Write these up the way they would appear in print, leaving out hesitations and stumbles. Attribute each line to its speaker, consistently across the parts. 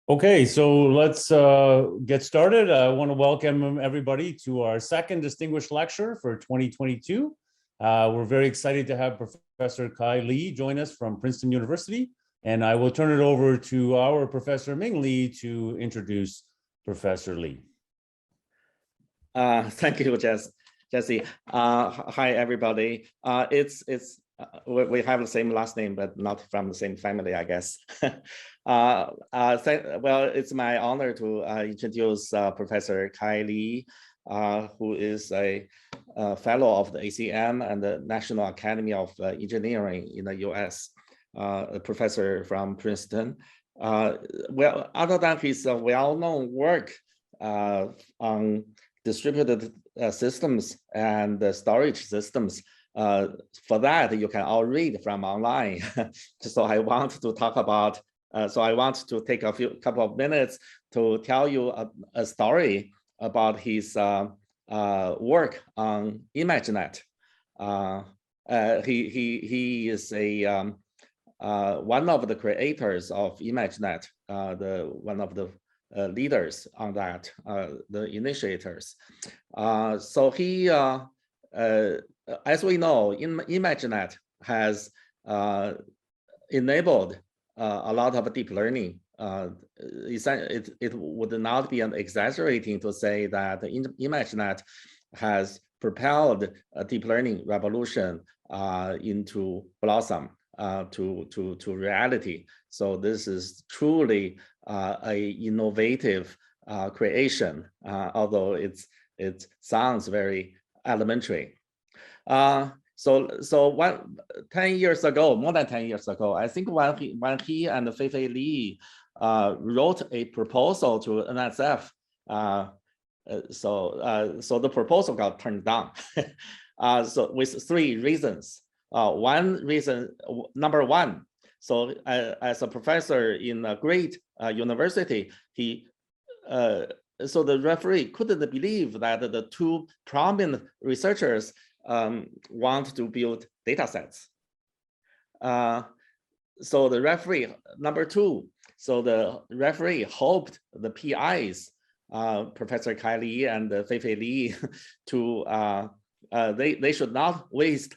Speaker 1: Okay, so let's get started. I want to welcome everybody to our second distinguished lecture for 2022. We're very excited to have Professor Kai Li join us from Princeton University, and I will turn it over to our Professor Ming Li to introduce Professor Li.
Speaker 2: Thank you, Jesse. Hi, everybody. We have the same last name, but not from the same family, I guess. Well, it's my honor to introduce Professor Kai Li, who is a fellow of the ACM and the National Academy of Engineering in the US, a professor from Princeton. Well, other than his well-known work on distributed systems and storage systems, for that you can all read from online. So I want to talk about. So I want to take a couple of minutes to tell you a story about his work on ImageNet. He is a one of the creators of ImageNet, one of the leaders on that, the initiators. So he, as we know, ImageNet has enabled a lot of deep learning. It would not be exaggerating to say that ImageNet has propelled a deep learning revolution into blossom, to reality. So this is truly a innovative creation, although it sounds very elementary. So 10 years ago, more than 10 years ago, I think when he and Fei-Fei Li wrote a proposal to NSF, so the proposal got turned down. So with three reasons. One reason, number one, so as a professor in a great university, so the referee couldn't believe that the two prominent researchers want to build data sets. So the referee, number two, so the referee hoped the PIs, Professor Kai Li and Fei-Fei Li, to they should not waste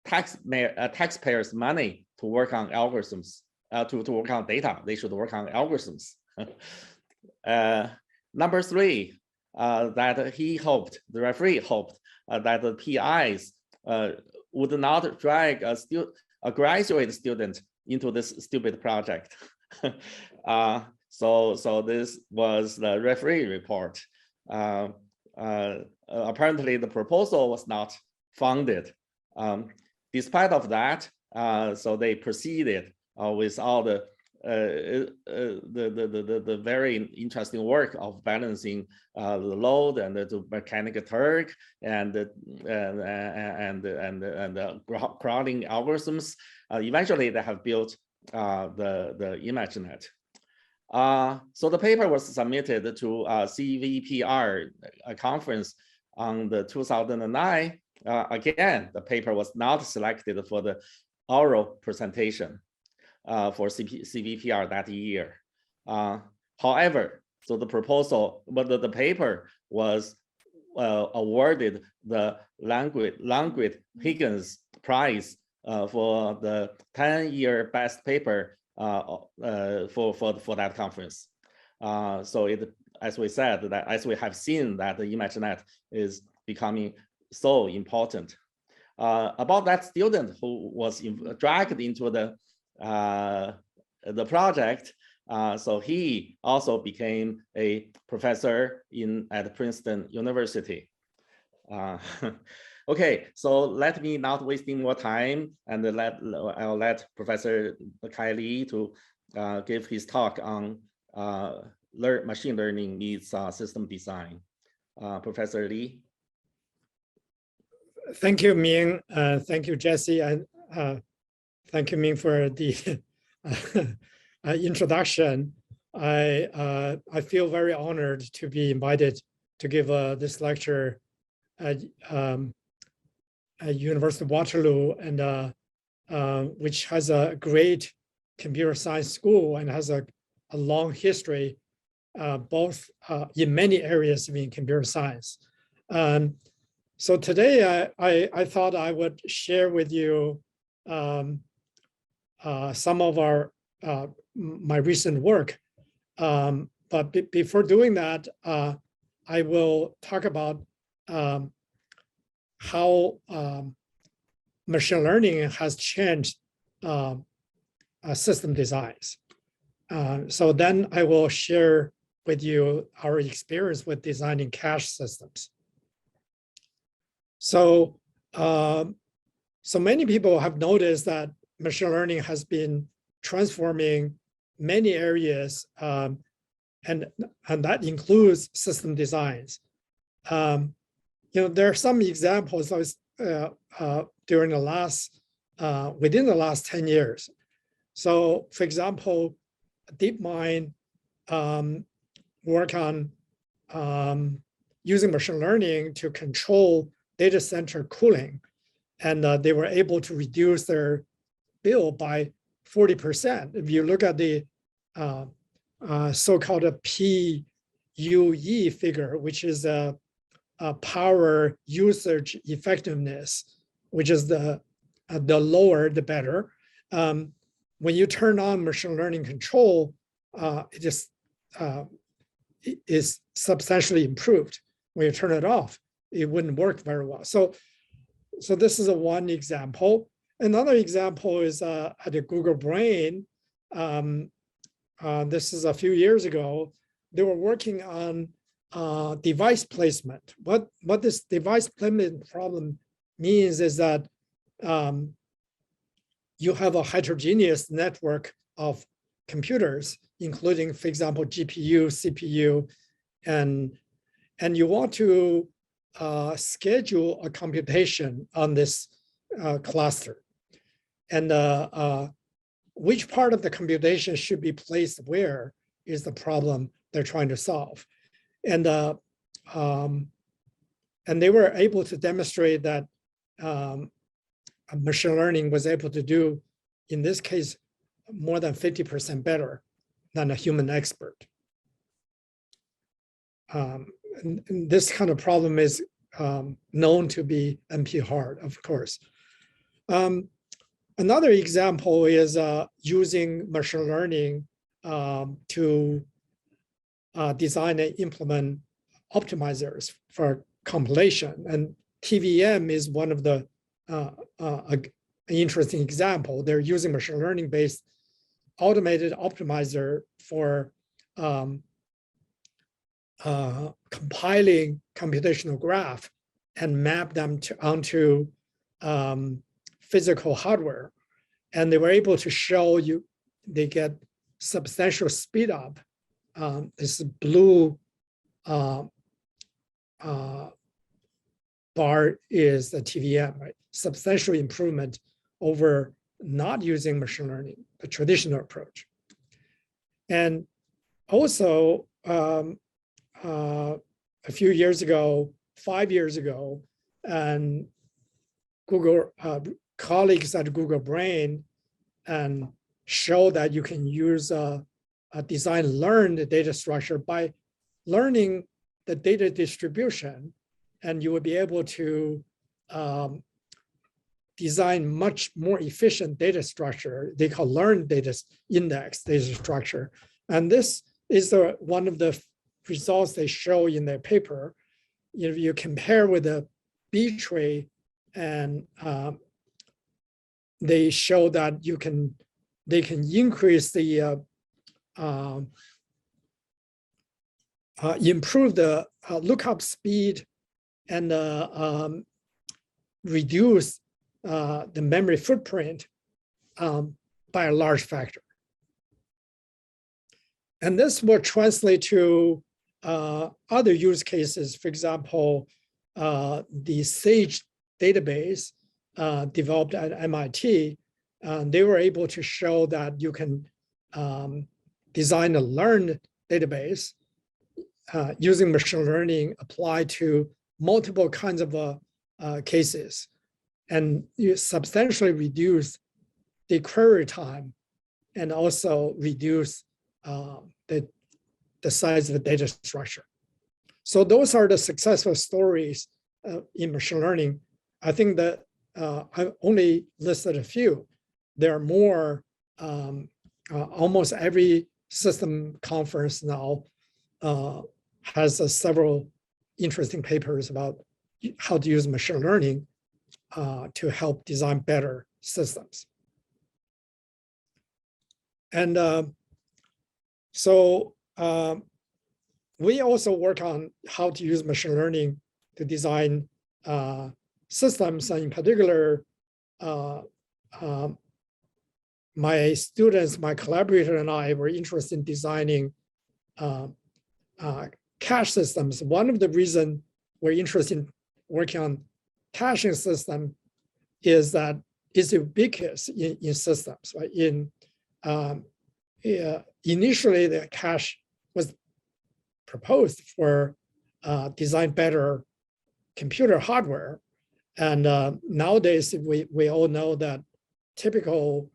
Speaker 2: taxpayers' money to work on algorithms, to work on data. They should work on algorithms. Number three, that he hoped, the referee hoped, that the PIs would not drag a graduate student into this stupid project. So this was the referee report. Apparently, the proposal was not funded. Despite of that, so they proceeded with all the very interesting work of balancing the load and the mechanical Turk and crowding algorithms. Eventually, they have built the ImageNet. So the paper was submitted to CVPR, a conference on the 2009. Again, the paper was not selected for the oral presentation for CVPR that year. However, so the proposal, but the paper was awarded the Langrid-Higgins Prize for the 10-year best paper for that conference. So it, as we said, that as we have seen that the ImageNet is becoming so important. About that student who was dragged into the project, so he also became a professor at Princeton University. Okay, so let me not wasting more time, and I'll let Professor Kai Li to give his talk on machine learning meets system design. Professor Li.
Speaker 3: Thank you, Ming. Thank you, Jesse, and thank you, Ming, for the introduction. I feel very honored to be invited to give this lecture at University of Waterloo, and which has a great computer science school and has a a long history, both in many areas in computer science. So today I thought I would share with you some of my recent work. But before doing that, I will talk about how machine learning has changed system designs. So then I will share with you our experience with designing cache systems. So, so many people have noticed that machine learning has been transforming many areas, and that includes system designs. There are some examples during the last, within the last 10 years. So, for example, DeepMind work on using machine learning to control data center cooling, and they were able to reduce their bill by 40%. If you look at the so-called PUE figure, which is a power usage effectiveness, which is the lower the better. When you turn on machine learning control, it just is substantially improved. When you turn it off, it wouldn't work very well. So this is one example. Another example is at the Google Brain. This is a few years ago. They were working on device placement. What this device placement problem means is that you have a heterogeneous network of computers, including, for example, GPU, CPU, and you want to schedule a computation on this cluster. And which part of the computation should be placed where is the problem they're trying to solve. And they were able to demonstrate that machine learning was able to do, in this case, more than 50% better than a human expert. And this kind of problem is known to be NP hard, of course. Another example is using machine learning to design and implement optimizers for compilation. And TVM is one of the an interesting example. They're using machine learning based automated optimizer for compiling computational graph and map them onto physical hardware. And they were able to show you they get substantial speed up. This blue bar is the TVM, right? Substantial improvement over not using machine learning, the traditional approach. And also, a few years ago, 5 years ago, and Google colleagues at Google Brain and show that you can use a design-learned data structure by learning the data distribution, and you will be able to design much more efficient data structure. They call learned data index data structure. And this is one of the results they show in their paper. If you compare with the B tree, and they show that they can increase the improve the lookup speed and reduce the memory footprint by a large factor. And this will translate to other use cases. For example, the SAGE database developed at MIT, they were able to show that you can design a learned database using machine learning applied to multiple kinds of cases, and you substantially reduce the query time and also reduce the size of the data structure. So those are the successful stories in machine learning. I think that I've only listed a few. There are more. Almost every system conference now has several interesting papers about how to use machine learning to help design better systems. And so we also work on how to use machine learning to design systems. And in particular, my students, my collaborator and I were interested in designing cache systems. One of the reasons we're interested in working on caching system is that it's ubiquitous in systems. Right? Initially, the cache was proposed for design better computer hardware. And nowadays, we all know that typical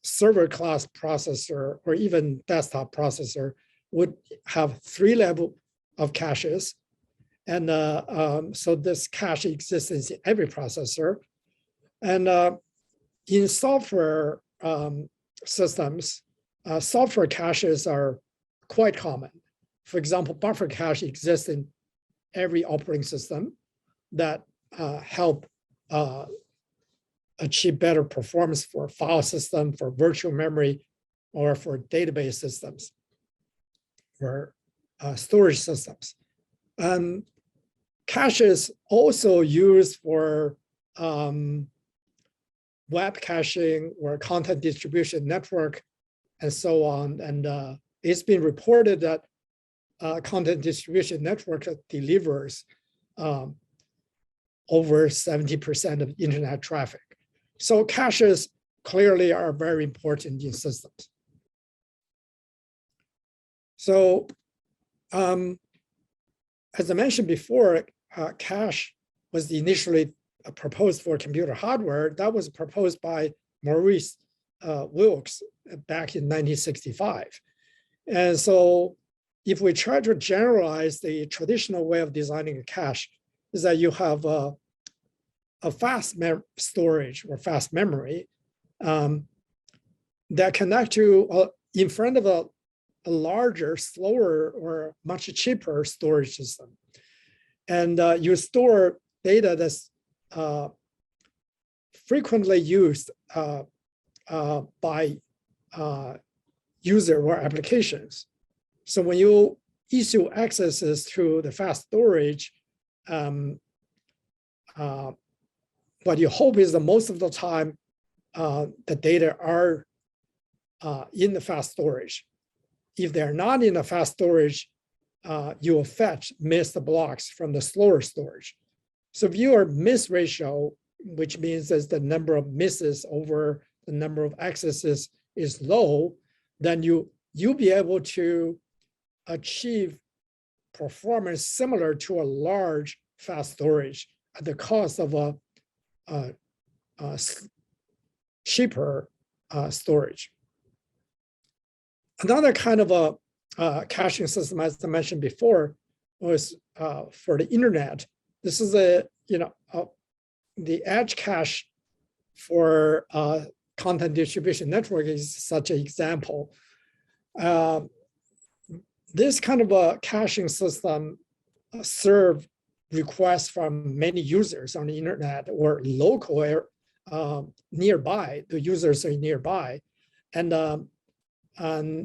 Speaker 3: server class processor or even desktop processor would have 3 levels of caches. And so this cache exists in every processor. And in software systems, software caches are quite common. For example, buffer cache exists in every operating system that help achieve better performance for file system, for virtual memory, or for database systems, for storage systems. Caches also used for web caching or content distribution network and so on. And it's been reported that content distribution network delivers over 70% of internet traffic. So caches clearly are very important in systems. So as I mentioned before, cache was initially proposed for computer hardware. That was proposed by Maurice Wilkes back in 1965. And so if we try to generalize the traditional way of designing a cache, is that you have a fast storage or fast memory that connect to in front of a larger, slower, or much cheaper storage system. And you store data that's frequently used by user or applications. So when you issue accesses to the fast storage, what you hope is that most of the time, the data are in the fast storage. If they're not in the fast storage, you will fetch missed blocks from the slower storage. So if your miss ratio, which means that the number of misses over the number of accesses is low, then you'll be able to achieve performance similar to a large fast storage at the cost of a cheaper storage. Another kind of a caching system, as I mentioned before, was for the internet. This is the edge cache for content distribution network is such an example. This kind of a caching system serve requests from many users on the internet or local nearby. The users are nearby, and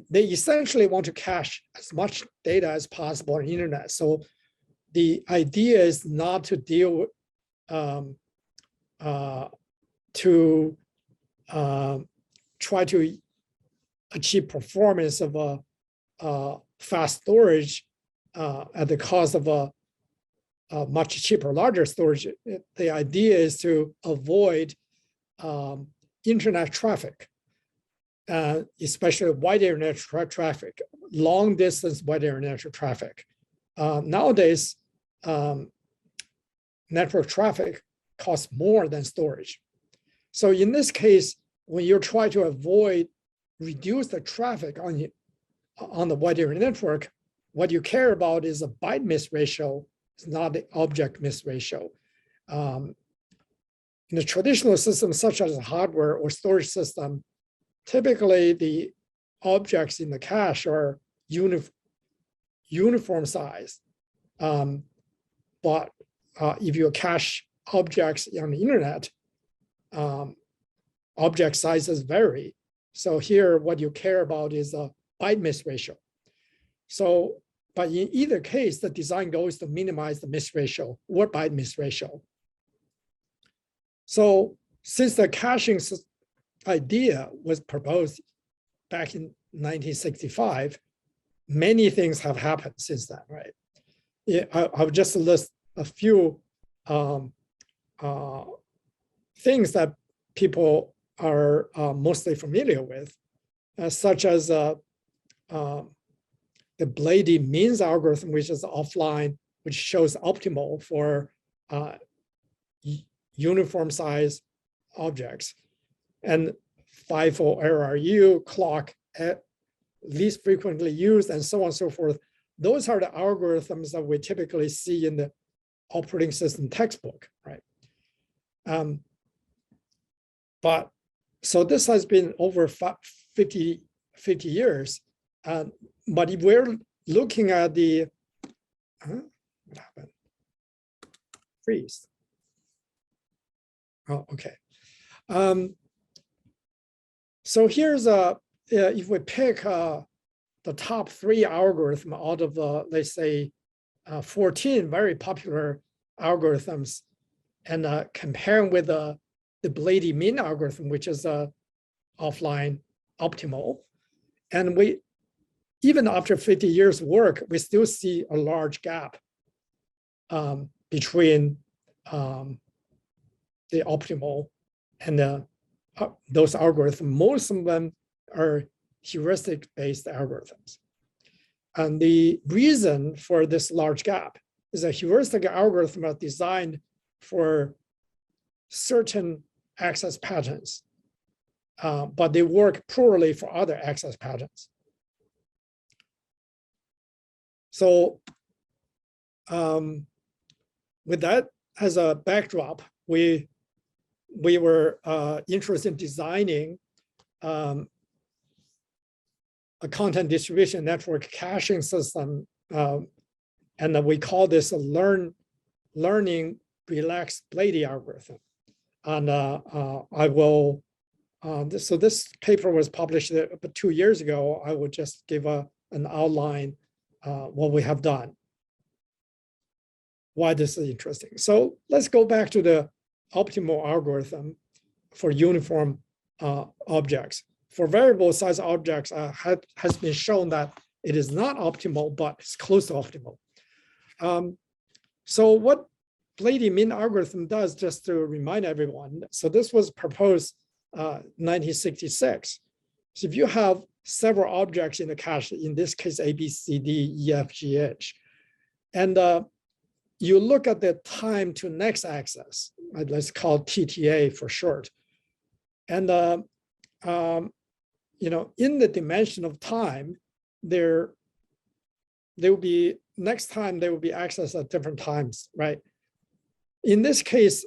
Speaker 3: they essentially want to cache as much data as possible on the internet. So the idea is not to deal to try to achieve performance of a fast storage at the cost of a much cheaper, larger storage. The idea is to avoid internet traffic, especially wide area traffic, long distance wide area traffic. Nowadays, network traffic costs more than storage. So in this case, when you try to avoid reduce the traffic on the wide area network, what you care about is a byte miss ratio, it's not the object miss ratio. In a traditional system, such as a hardware or storage system, typically the objects in the cache are uniform size. But if you cache objects on the internet, object sizes vary. So here, what you care about is a byte miss ratio. So, but in either case, the design goal is to minimize the miss ratio or byte miss ratio. So since the caching idea was proposed back in 1965, many things have happened since then, right? Yeah, I'll just list a few things that people are mostly familiar with, such as the Blady means algorithm, which is offline, which shows optimal for uniform size objects, and FIFO RRU, clock, least frequently used, and so on and so forth. Those are the algorithms that we typically see in the operating system textbook, right? But so this has been over 50 years. But if we're looking at the, what happened? Freeze. Oh, okay. So here's if we pick the top 3 algorithms out of the, let's say, 14 very popular algorithms, and comparing with the Blady mean algorithm, which is offline optimal. And we, even after 50 years work, we still see a large gap between the optimal and those algorithms. Most of them are heuristic-based algorithms. And the reason for this large gap is that heuristic algorithms are designed for certain access patterns, but they work poorly for other access patterns. So with that as a backdrop, we were interested in designing a content distribution network caching system, and we call this a learning relaxed Blady algorithm. And I will, so this paper was published about 2 years ago. I will just give an outline what we have done, why this is interesting. So let's go back to the optimal algorithm for uniform objects. For variable size objects, has been shown that it is not optimal, but it's close to optimal. So what Blady mean algorithm does, just to remind everyone, so this was proposed 1966. So if you have several objects in the cache, in this case, A, B, C, D, E, F, G, H, and you look at the time to next access, let's call TTA for short. And you know, in the dimension of time, there will be, next time there will be access at different times, right? In this case,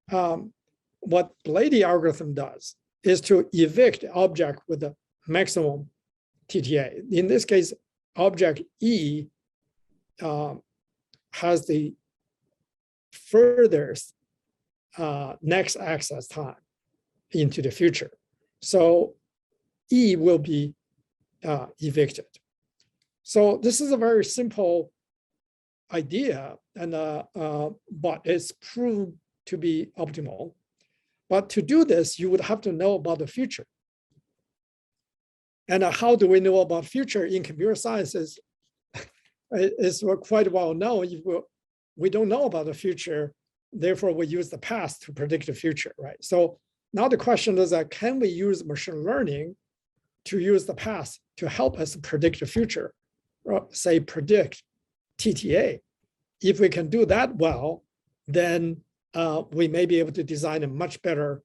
Speaker 3: what Blady algorithm does is to evict the object with the maximum TTA. In this case, object E has the furthest next access time into the future. So E will be evicted. So this is a very simple idea, and but it's proved to be optimal. But to do this, you would have to know about the future. And how do we know about future in computer sciences? It's quite well known. We don't know about the future, therefore we use the past to predict the future, right? So now the question is that, can we use machine learning to use the past to help us predict the future, or say predict TTA? If we can do that well, then we may be able to design a much better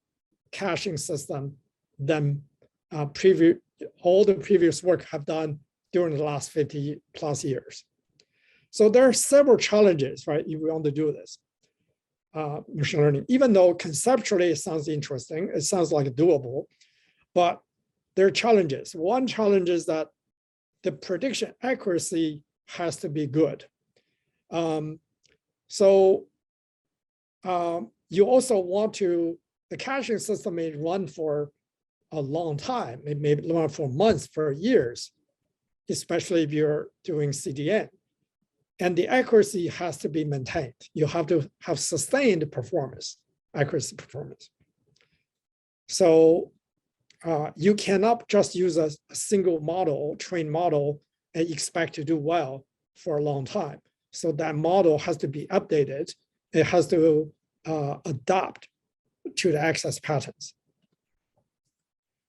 Speaker 3: caching system than all the previous work have done during the last 50 plus years. So there are several challenges, right, if we want to do this machine learning, even though conceptually it sounds interesting, it sounds like doable, but there are challenges. One challenge is that the prediction accuracy has to be good. You also want to, the caching system may run for a long time, it may run for months, for years, especially if you're doing CDN. And the accuracy has to be maintained. You have to have sustained performance, accuracy performance. So you cannot just use a single model, trained model, and expect to do well for a long time. So that model has to be updated. It has to adapt to the access patterns.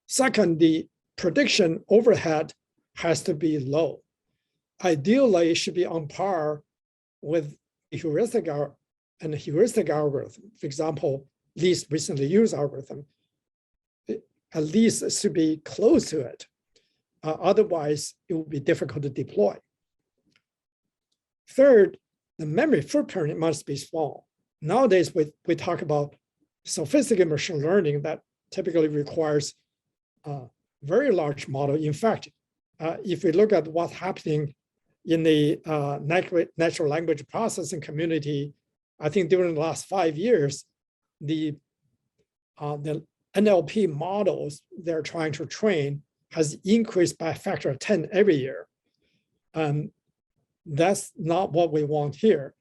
Speaker 3: Second, the prediction overhead has to be low. Ideally, it should be on par with heuristic algorithm. For example, least recently used algorithm. At least it should be close to it. Otherwise, it will be difficult to deploy. Third, the memory footprint must be small. Nowadays, we talk about sophisticated machine learning that typically requires a very large model. In fact, if we look at what's happening in the natural language processing community, I think during the last 5 years, the NLP models they're trying to train has increased by a factor of 10 every year. That's not what we want here,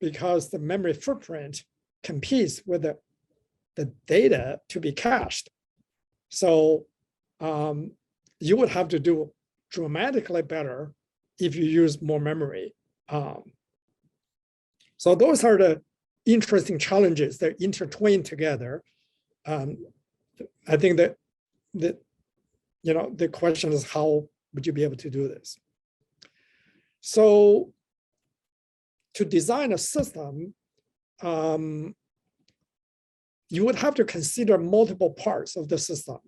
Speaker 3: because the memory footprint competes with the data to be cached. So you would have to do dramatically better if you use more memory. So those are the interesting challenges. They're intertwined together. I think that the question is, how would you be able to do this? So to design a system, you would have to consider multiple parts of the system,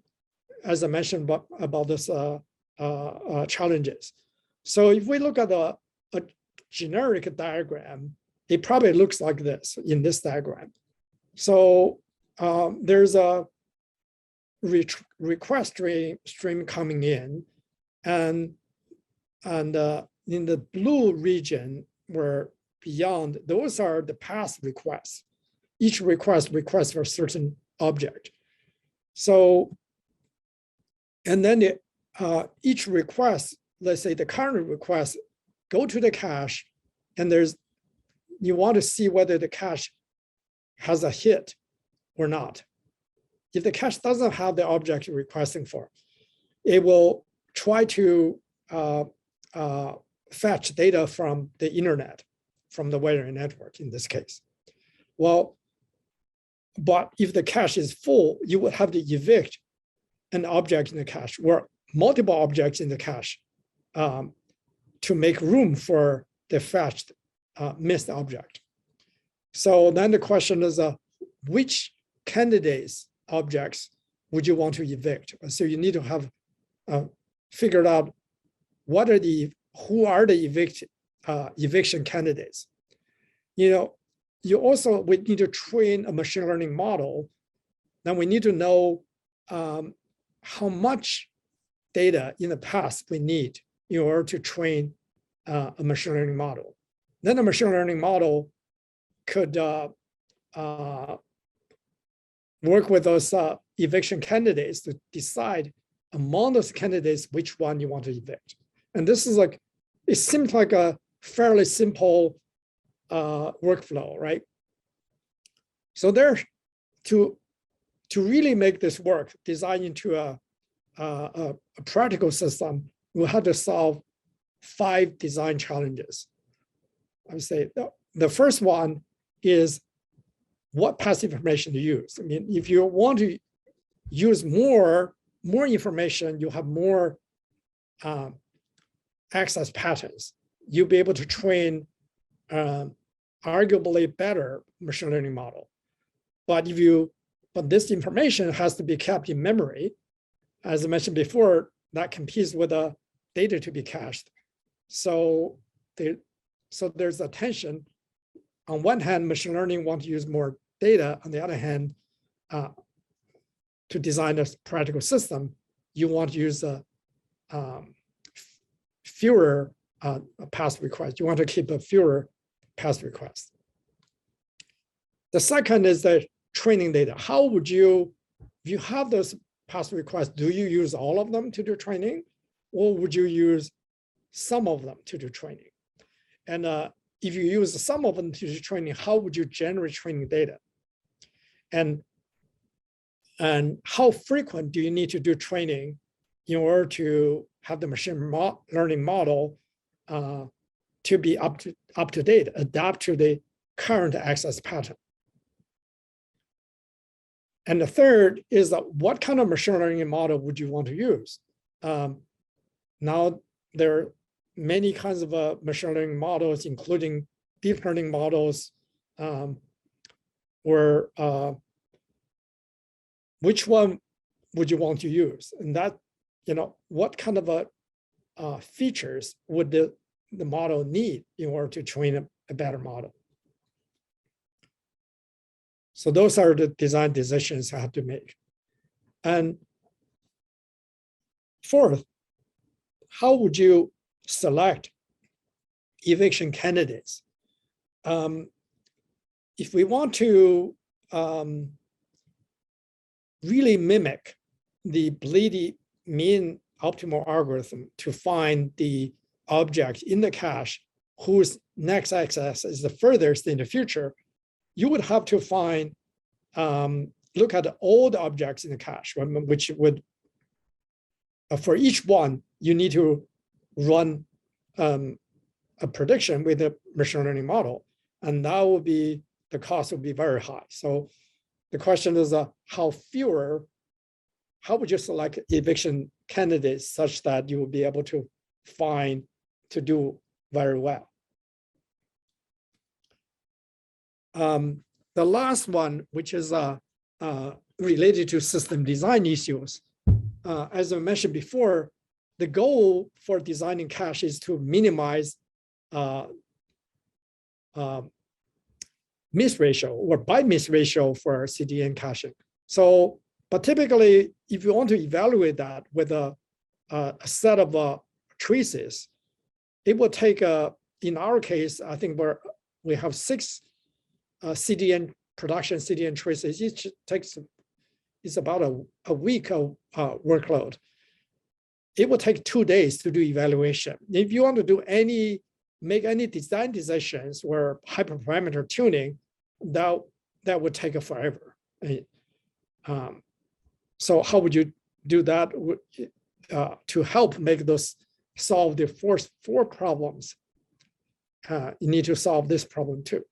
Speaker 3: as I mentioned about this challenges. So if we look at a generic diagram, it probably looks like this in this diagram. So there's a request stream coming in, and in the blue region where beyond, those are the past requests. Each requests for a certain object. So, and then each request, let's say the current request, go to the cache, and you want to see whether the cache has a hit or not. If the cache doesn't have the object you're requesting for, it will try to fetch data from the internet, from the web network in this case. Well, but if the cache is full, you would have to evict an object in the cache or multiple objects in the cache to make room for the fetched missed object. So then the question is, which candidates objects would you want to evict? So you need to have figured out who are the eviction candidates. You also would need to train a machine learning model. Then we need to know how much data in the past we need in order to train a machine learning model. Then the machine learning model could work with those eviction candidates to decide among those candidates which one you want to evict. And this is like, it seems like a fairly simple workflow, right? So there, to really make this work, design into a practical system, we'll have to solve 5 design challenges. I would say the first one is what passive information to use. I mean, if you want to use more information, you have more access patterns. You'll be able to train arguably better machine learning model. But this information has to be kept in memory. as I mentioned before, that competes with the data to be cached. So there's a tension. On one hand, machine learning wants to use more data. On the other hand, to design a practical system, you want to use fewer pass requests. You want to keep a fewer pass requests. The second is the training data. How would you, if you have those pass requests, do you use all of them to do training? Or would you use some of them to do training? And if you use some of them to do training, how would you generate training data? And how frequent do you need to do training in order to have the machine learning model to be up to date, adapt to the current access pattern? And the third is that what kind of machine learning model would you want to use? Now, there are many kinds of machine learning models, including deep learning models, or which one would you want to use? And that, what kind of features would the model need in order to train a better model? So those are the design decisions I have to make. And fourth, how would you select eviction candidates? If we want to really mimic the bleedy mean optimal algorithm to find the object in the cache whose next access is the furthest in the future, you would have to find, look at all the objects in the cache, which would, for each one, you need to run a prediction with a machine learning model, and that would be, the cost would be very high. So the question is, how would you select eviction candidates such that you will be able to find to do very well? The last one, which is related to system design issues, as I mentioned before, the goal for designing cache is to minimize miss ratio or byte miss ratio for CDN caching. So, but typically, if you want to evaluate that with a set of traces, it will take, in our case, I think we have 6 production CDN traces. Each takes, it's about a week of workload. It will take 2 days to do evaluation. If you want to do make any design decisions or hyperparameter tuning, that would take forever. So how would you do that to help solve the four problems? You need to solve this problem too.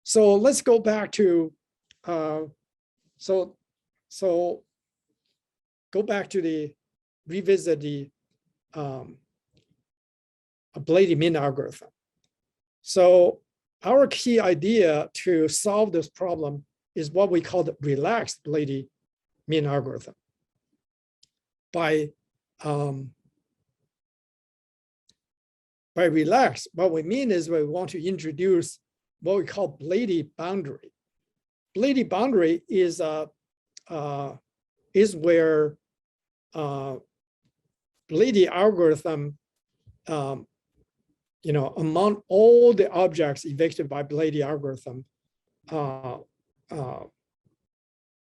Speaker 3: So let's go back to revisit the bleedy mean algorithm. So our key idea to solve this problem is what we call the relaxed bleedy mean algorithm. By relaxed, what we mean is we want to introduce what we call bleedy boundary. Bleedy boundary is where bleedy algorithm, among all the objects evicted by bleedy algorithm,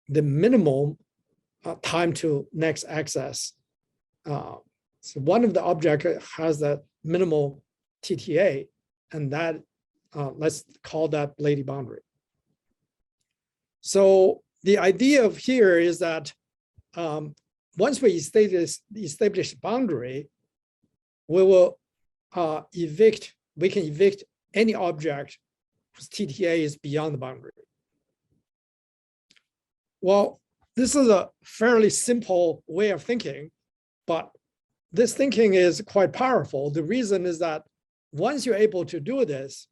Speaker 3: the minimum time to next access. So one of the objects has that minimal TTA, and that let's call that bleedy boundary. So the idea of here is that once we establish boundary, we will we can evict any object whose TTA is beyond the boundary. Well, this is a fairly simple way of thinking, but this thinking is quite powerful. The reason is that once you're able to do this,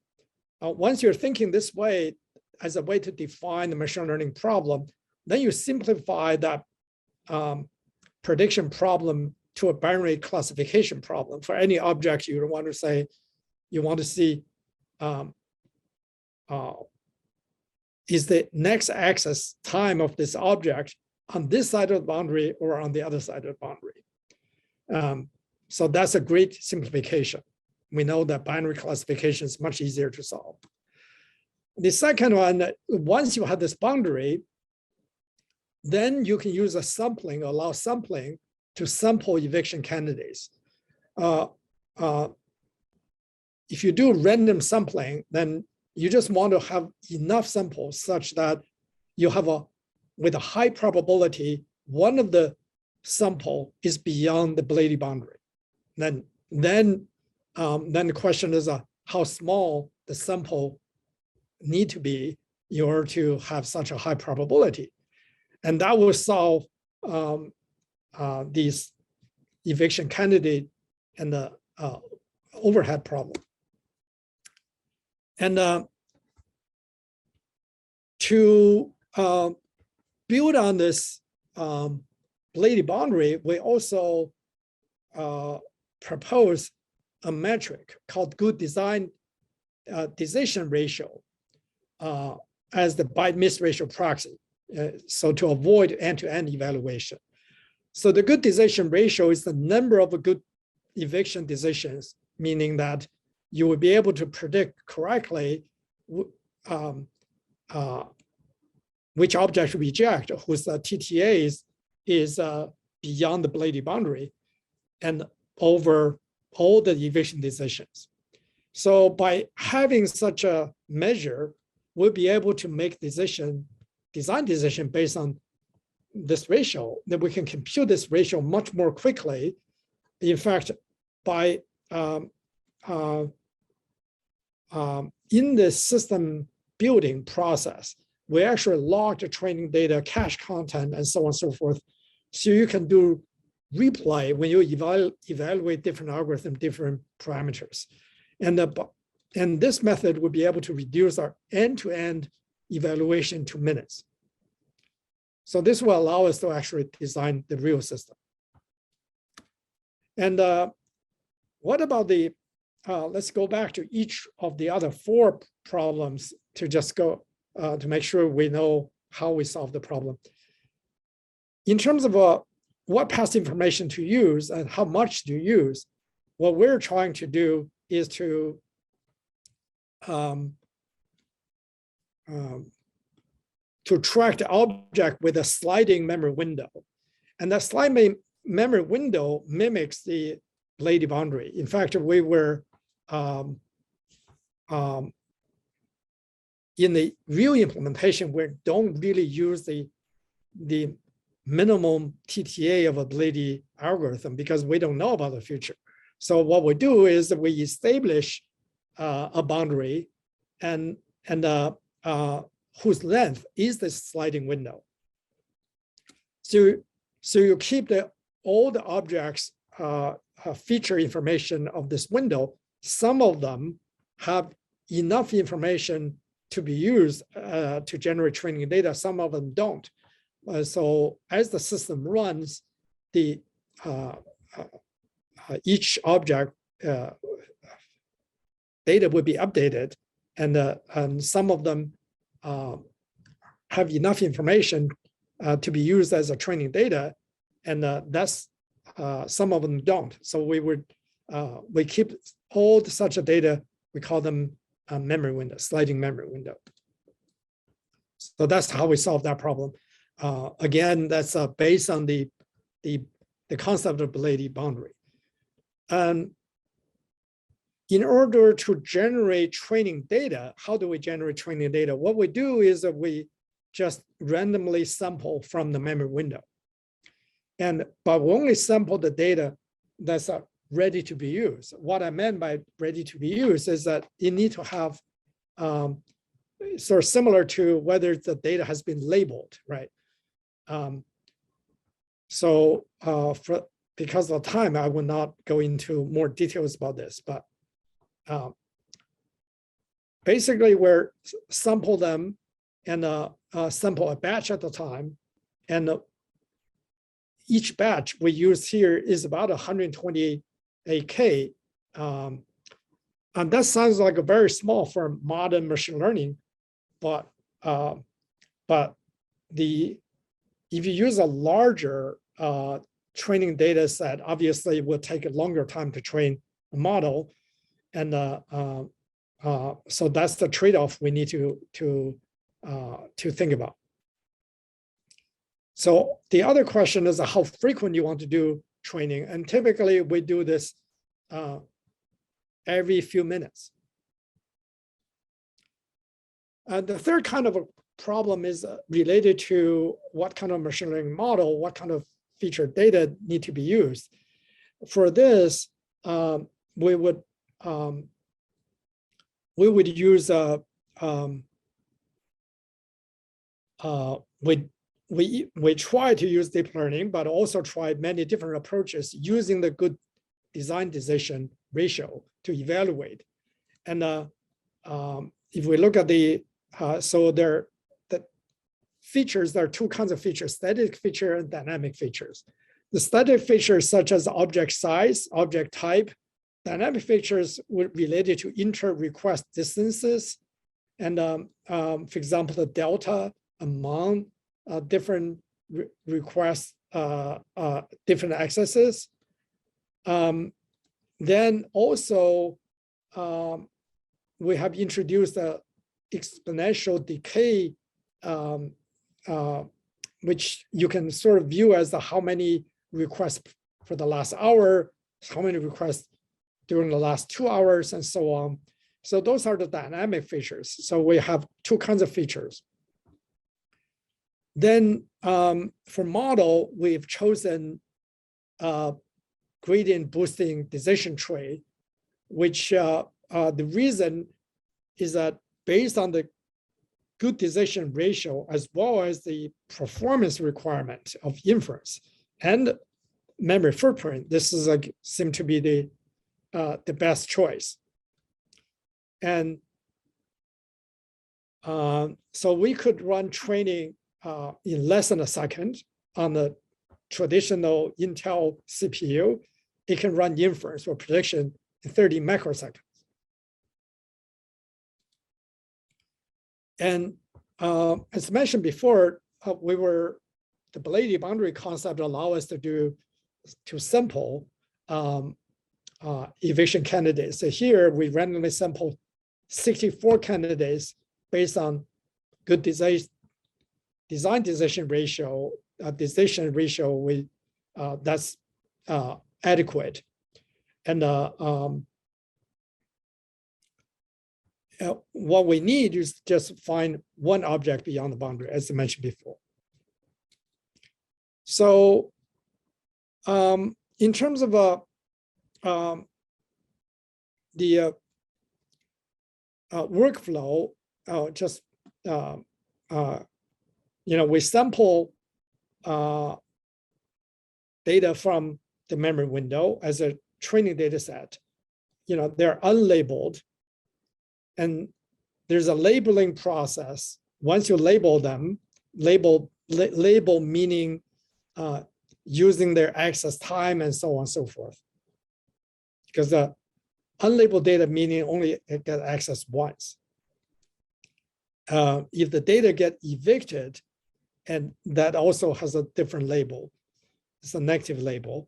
Speaker 3: once you're thinking this way as a way to define the machine learning problem, then you simplify that prediction problem to a binary classification problem. For any object, you want to say, you want to see is the next axis time of this object on this side of the boundary or on the other side of the boundary. So that's a great simplification. We know that binary classification is much easier to solve. The second one, once you have this boundary, then you can use a sampling, allow sampling to sample eviction candidates. If you do random sampling, then you just want to have enough samples such that you have with a high probability, one of the sample is beyond the Blady boundary. Then the question is how small the sample need to be in order to have such a high probability. And that will solve these eviction candidate and the overhead problem. And to build on this Blady boundary, we also propose a metric called good design decision ratio as the byte-miss ratio proxy. So to avoid end-to-end evaluation. So the good decision ratio is the number of good eviction decisions, meaning that you will be able to predict correctly which object to reject, whose TTA is beyond the Blady boundary, and over all the eviction decisions. So by having such a measure, we'll be able to make design decision based on this ratio, that we can compute this ratio much more quickly. In fact, by in the system building process, we actually log the training data, cache content, and so on and so forth. So you can do replay when you evaluate different algorithm, different parameters. And this method would be able to reduce our end-to-end evaluation to minutes. So this will allow us to actually design the real system. And what about the, let's go back to each of the other 4 problems to just go, to make sure we know how we solve the problem. In terms of what past information to use and how much to use, what we're trying to do is to track the object with a sliding memory window. And that sliding memory window mimics the Blady boundary. In fact, we were in the real implementation, we don't really use the minimum TTA of a Blady algorithm because we don't know about the future. So what we do is that we establish a boundary and whose length is the sliding window. So you keep all the objects feature information of this window. Some of them have enough information to be used to generate training data. Some of them don't. So as the system runs, the each object data will be updated, and some of them have enough information to be used as a training data, and that's some of them don't. So we keep all such a data. We call them memory window, sliding memory window. So that's how we solve that problem. Again, that's based on the concept of Blady boundary. In order to generate training data, how do we generate training data? What we do is that we just randomly sample from the memory window. But we only sample the data that's ready to be used. What I meant by ready to be used is that you need to have sort of similar to whether the data has been labeled, right? Because of time, I will not go into more details about this, but basically we're sample them and sample a batch at a time, and each batch we use here is about 128K. And that sounds like a very small for modern machine learning, but if you use a larger training data set, obviously it will take a longer time to train a model. And so that's the trade-off we need to think about. So the other question is how frequent you want to do training. And typically we do this every few minutes. The third kind of a problem is related to what kind of machine learning model, what kind of feature data need to be used. For this, we would use we try to use deep learning, but also try many different approaches using the good design decision ratio to evaluate. And if we look at the features, there are two kinds of features: static feature and dynamic features. The static features such as object size, object type. Dynamic features were related to inter-request distances. And for example, the delta among different requests, different accesses. Then also, we have introduced a exponential decay, which you can sort of view as how many requests for the last hour, how many requests during the last 2 hours, and so on. So those are the dynamic features. So we have two kinds of features. Then for model, we've chosen gradient boosting decision tree, which the reason is that based on the good decision ratio, as well as the performance requirement of inference and memory footprint, this is seem to be the best choice. And so we could run training in less than a second on the traditional Intel CPU. It can run inference or prediction in 30 microseconds. And as mentioned before, the Belady boundary concept allow us to sample evaluation candidates. So here we randomly sample 64 candidates based on good design decision ratio, that's adequate. And what we need is just find one object beyond the boundary, as I mentioned before. So in terms of the workflow, we sample data from the memory window as a training data set. They're unlabeled, and there's a labeling process. Once you label them, label meaning using their access time and so on and so forth. Because the unlabeled data meaning only get access once. If the data get evicted, and that also has a different label, it's a negative label.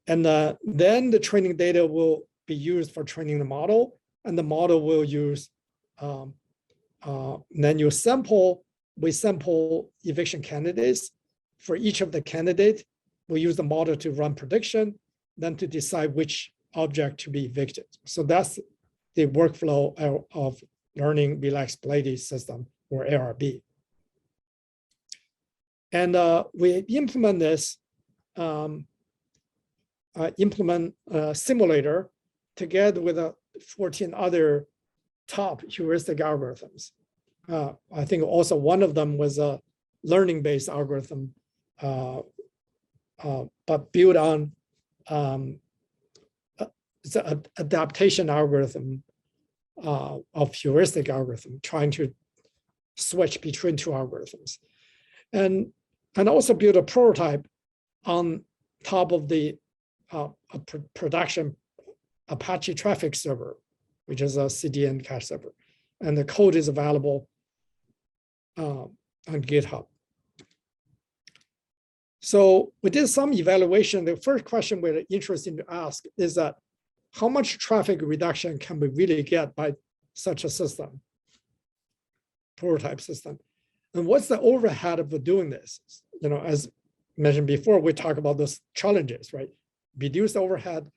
Speaker 3: And then the training data will be used for training the model, and the model will use, then we sample eviction candidates. For each of the candidates, we use the model to run prediction, then to decide which object to be evicted. So that's the workflow of learning relaxed Belady system, or LRB. And we implement this, simulator together with 14 other top heuristic algorithms. I think also one of them was a learning-based algorithm, but built on it's an adaptation algorithm of heuristic algorithm, trying to switch between two algorithms. And also build a prototype on top of the production Apache traffic server, which is a CDN cache server. And the code is available on GitHub. So we did some evaluation. The first question we're interested to ask is that how much traffic reduction can we really get by such a system, prototype system? And what's the overhead of doing this? As mentioned before, we talk about those challenges, right? Reduce the overhead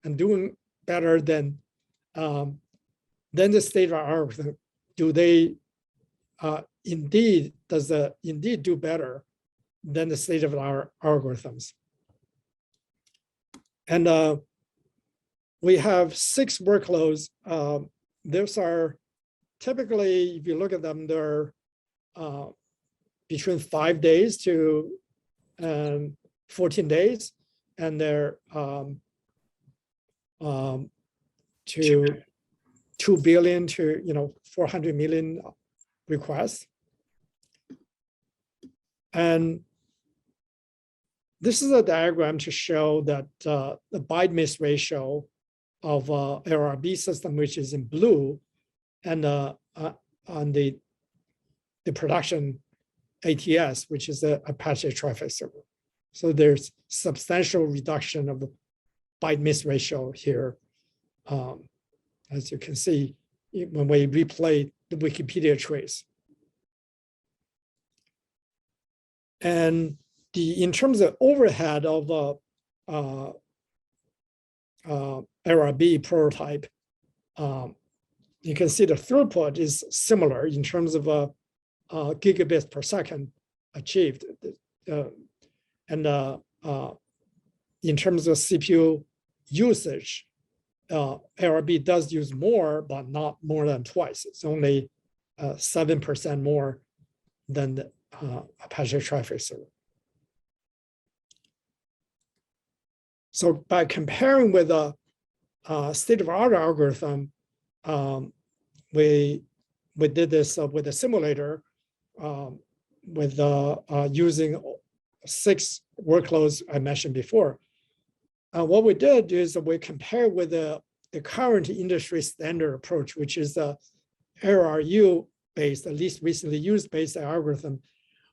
Speaker 3: and doing better than the state-of-the-art. Do they indeed do better than the state-of-the-art algorithms? And we have 6 workloads. Those are typically, if you look at them, they're between 5 days to 14 days, and they're to 2 billion to 400 million requests. And this is a diagram to show that the byte miss ratio of LRB system, which is in blue, and on the production ATS, which is the Apache traffic server. So there's substantial reduction of the byte miss ratio here. As you can see, when we replay the Wikipedia trace. And in terms of overhead of LRB prototype, you can see the throughput is similar in terms of gigabits per second achieved. And in terms of CPU usage, LRB does use more, but not more than twice. It's only 7% more than the Apache traffic server. So by comparing with a state-of-the-art algorithm, we did this with a simulator with using 6 workloads I mentioned before. What we did is we compared with the current industry standard approach, which is the LRU-based, at least recently used based algorithm,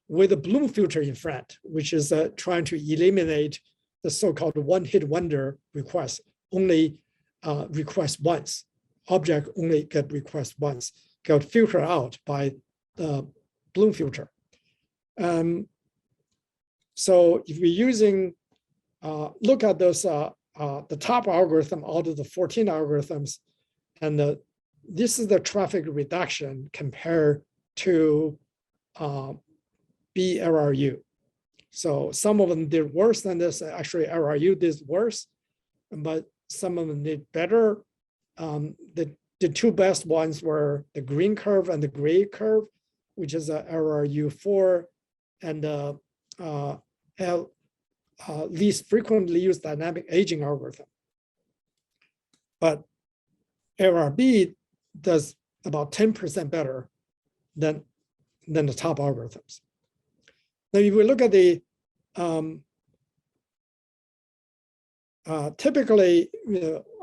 Speaker 3: with a Bloom filter in front, which is trying to eliminate the so-called one-hit wonder request, only request once. Object only get request once, get filtered out by the Bloom filter. So if we're using, look at those, the top algorithm out of the 14 algorithms, and this is the traffic reduction compared to BLRU. So some of them did worse than this. Actually, LRU did worse, but some of them did better. The 2 best ones were the green curve and the gray curve, which is a LRU4 and least frequently used dynamic aging algorithm. But LRB does about 10% better than the top algorithms. Now, if we look at the typically,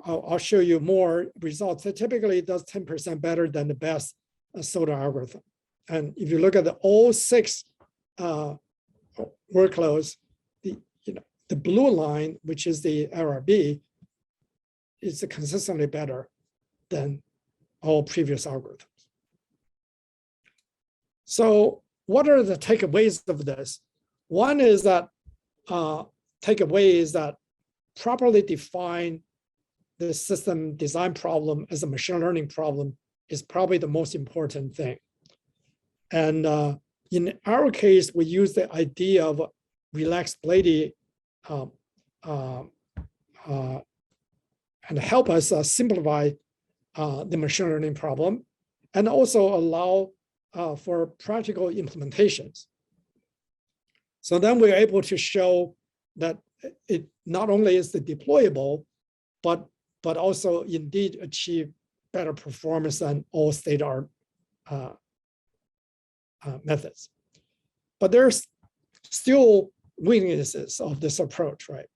Speaker 3: I'll show you more results. It typically does 10% better than the best SOTA algorithm. And if you look at all 6 workloads, the blue line, which is the LRB, is consistently better than all previous algorithms. So what are the takeaways of this? One is that takeaway is that properly define the system design problem as a machine learning problem is probably the most important thing. And in our case, we use the idea of relaxability and help us simplify the machine learning problem, and also allow for practical implementations. So then we're able to show that it not only is deployable, but also indeed achieve better performance than all state-of-the-art methods. But there's still weaknesses of this approach, right?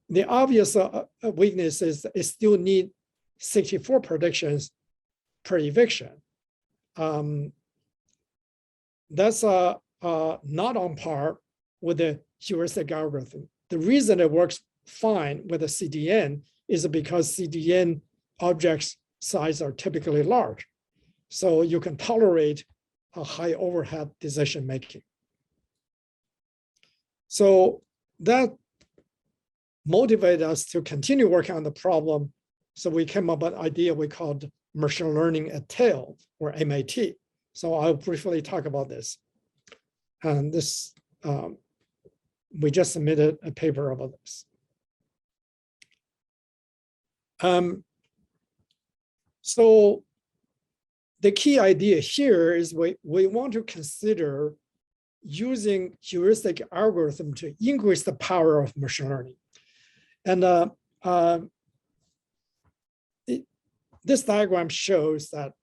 Speaker 3: The obvious weakness is it still need 64 predictions per eviction. That's not on par with the heuristic algorithm. The reason it works fine with a CDN is because CDN objects size are typically large. So you can tolerate a high overhead decision making. So that motivated us to continue working on the problem. So we came up with an idea we called machine learning at tail, or MAT. So I'll briefly talk about this. And this, we just submitted a paper about this. So the key idea here is we want to consider using heuristic algorithm to increase the power of machine learning. And this diagram shows that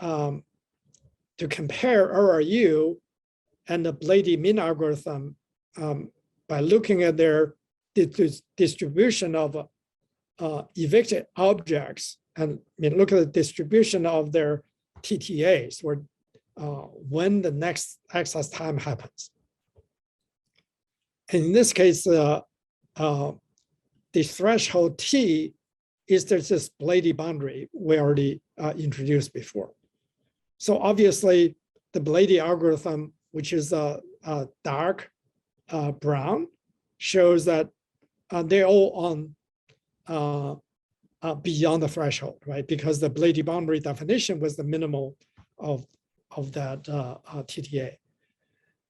Speaker 3: to compare RRU and the Blady mean algorithm by looking at their distribution of evicted objects, and look at the distribution of their TTAs, or when the next access time happens. And in this case, the threshold T is there's this Blady boundary we already introduced before. So obviously, the Blady algorithm, which is dark brown, shows that they're all on beyond the threshold, right? Because the Blady boundary definition was the minimal of that TTA.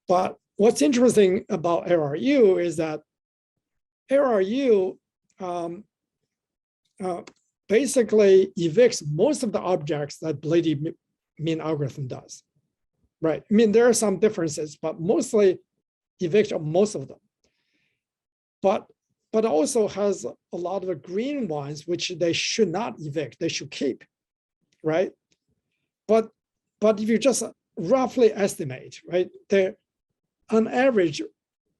Speaker 3: But what's interesting about RRU is that RRU basically evicts most of the objects that Blady mean algorithm does, right? I mean, there are some differences, but mostly evict most of them. But also has a lot of green ones, which they should not evict, they should keep, right? But if you just roughly estimate, right, they're on average,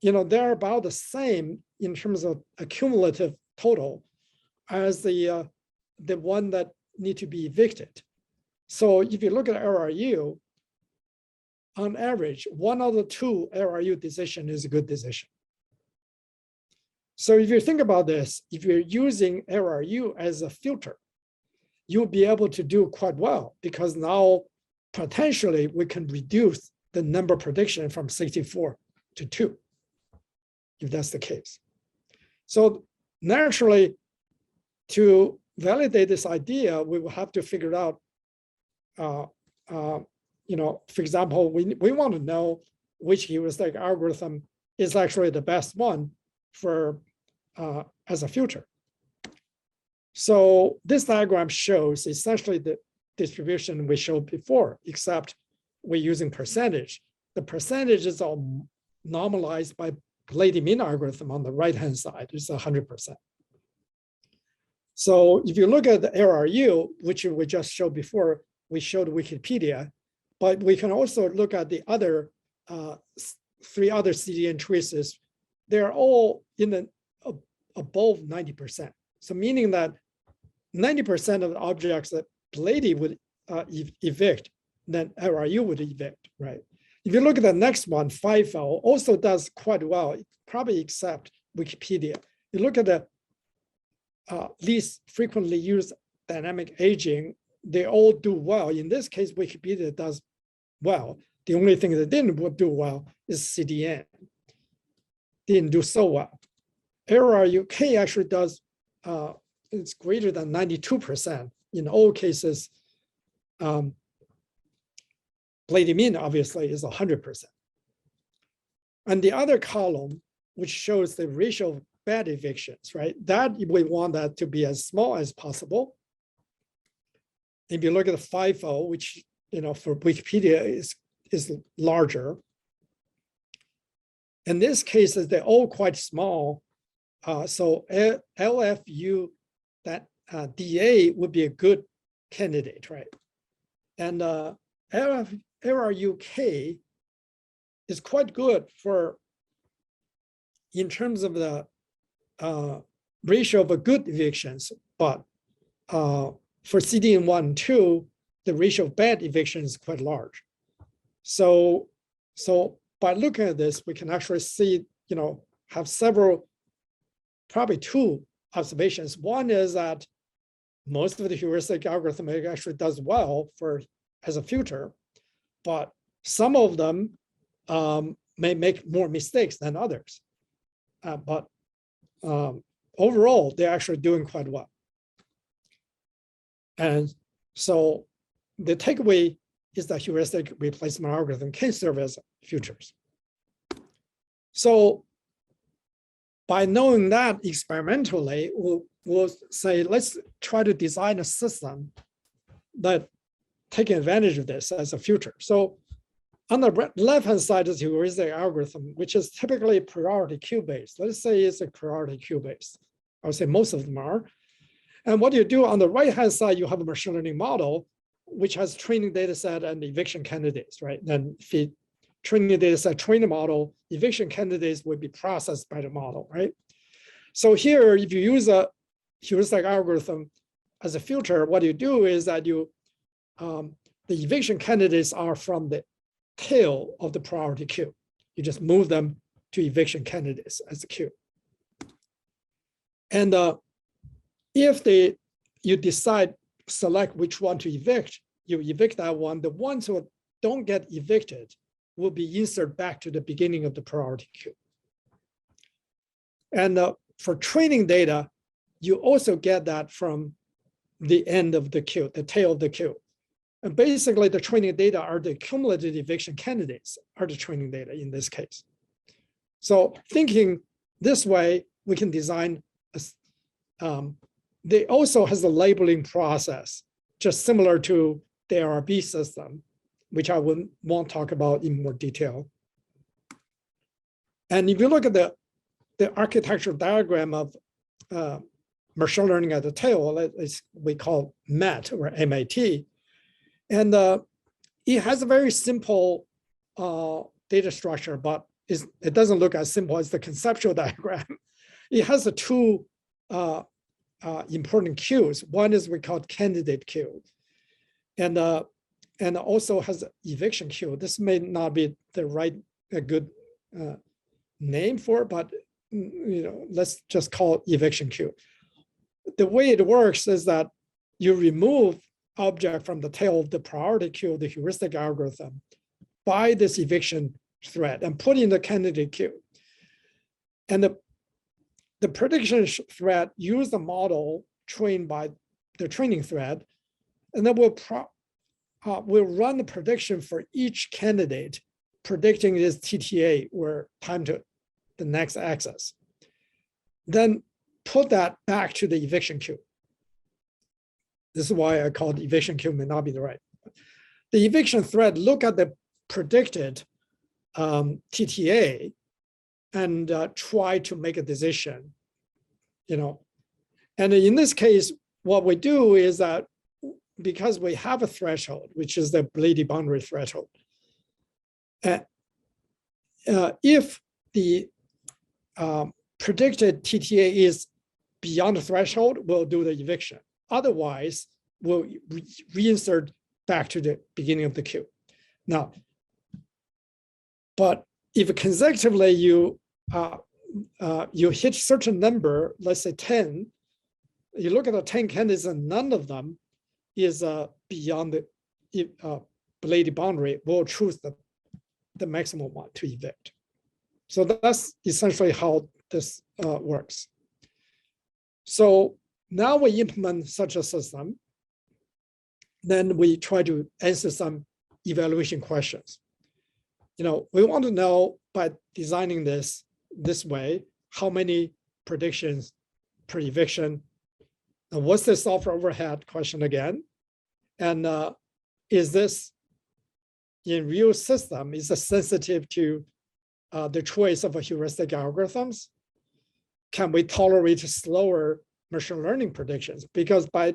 Speaker 3: they're about the same in terms of accumulative total as the one that need to be evicted. So if you look at RRU, on average, 1 out of 2 RRU decision is a good decision. So if you think about this, if you're using RRU as a filter, you'll be able to do quite well, because now potentially we can reduce the number prediction from 64 to 2, if that's the case. So naturally, to validate this idea, we will have to figure out, for example, we want to know which heuristic algorithm is actually the best one for as a filter. So this diagram shows essentially the distribution we showed before, except we're using percentage. The percentage is all normalized by Blady mean algorithm on the right-hand side, it's 100%. So if you look at the RRU, which we just showed before, we showed Wikipedia, but we can also look at the other 3 other CDN choices. They're all in the above 90%. So meaning that 90% of the objects that Blady would evict, then RRU would evict, right? If you look at the next one, FIFO also does quite well, probably except Wikipedia. You look at the least frequently used dynamic aging, they all do well. In this case, Wikipedia does well. The only thing that didn't do well is CDN. Didn't do so well. RRUK actually does, it's greater than 92% in all cases. Blady mean obviously is 100%. And the other column, which shows the ratio of bad evictions, right? That we want that to be as small as possible. If you look at the FIFO, which for Wikipedia is larger. In this case, they're all quite small. So LFU, that DA would be a good candidate, right? And RRUK is quite good for in terms of the ratio of good evictions, but for CDN 1 and 2, the ratio of bad evictions is quite large. So by looking at this, we can actually see, have several, probably two observations. One is that most of the heuristic algorithm actually does well as a filter, but some of them may make more mistakes than others. But overall, they're actually doing quite well. And so the takeaway is that heuristic replacement algorithm can serve as filters. So by knowing that experimentally, we'll say, let's try to design a system that taking advantage of this as a filter. So on the left-hand side is the heuristic algorithm, which is typically priority queue based. Let's say it's a priority queue based. I would say most of them are. And what you do on the right-hand side, you have a machine learning model, which has training data set and eviction candidates, right? Then if you training data set, train the model, eviction candidates will be processed by the model, right? So here, if you use a heuristic algorithm as a filter, what you do is that the eviction candidates are from the tail of the priority queue. You just move them to eviction candidates as a queue. And if you decide, select which one to evict, you evict that one. The ones who don't get evicted will be inserted back to the beginning of the priority queue. And for training data, you also get that from the end of the queue, the tail of the queue. And basically, the training data are the cumulative eviction candidates are the training data in this case. So thinking this way, we can design they also has a labeling process, just similar to the LRB system, which I won't talk about in more detail. And if you look at the architectural diagram of machine learning at the tail, we call MAT or MAT, and it has a very simple data structure, but it doesn't look as simple as the conceptual diagram. It has the two important queues. One is we call candidate queue, and also has eviction queue. This may not be a good name for it, but let's just call it eviction queue. The way it works is that you remove object from the tail of the priority queue, the heuristic algorithm, by this eviction thread and put in the candidate queue. And the prediction thread use the model trained by the training thread, and then we'll run the prediction for each candidate, predicting its TTA or time to the next axis. Then put that back to the eviction queue. This is why I call it eviction queue may not be the right. The eviction thread look at the predicted TTA and try to make a decision, And in this case, what we do is that because we have a threshold, which is the Blady boundary threshold, if the predicted TTA is beyond the threshold, we'll do the eviction. Otherwise, we'll reinsert back to the beginning of the queue. Now, but if consecutively you hit certain number, let's say 10, you look at the 10 candidates and none of them is beyond the Blady boundary, we'll choose the maximum one to evict. So that's essentially how this works. So now we implement such a system. Then we try to answer some evaluation questions. We want to know by designing this way, how many predictions per eviction, and what's the software overhead question again? And is this in real system, is it sensitive to the choice of a heuristic algorithms? Can we tolerate slower machine learning predictions? Because by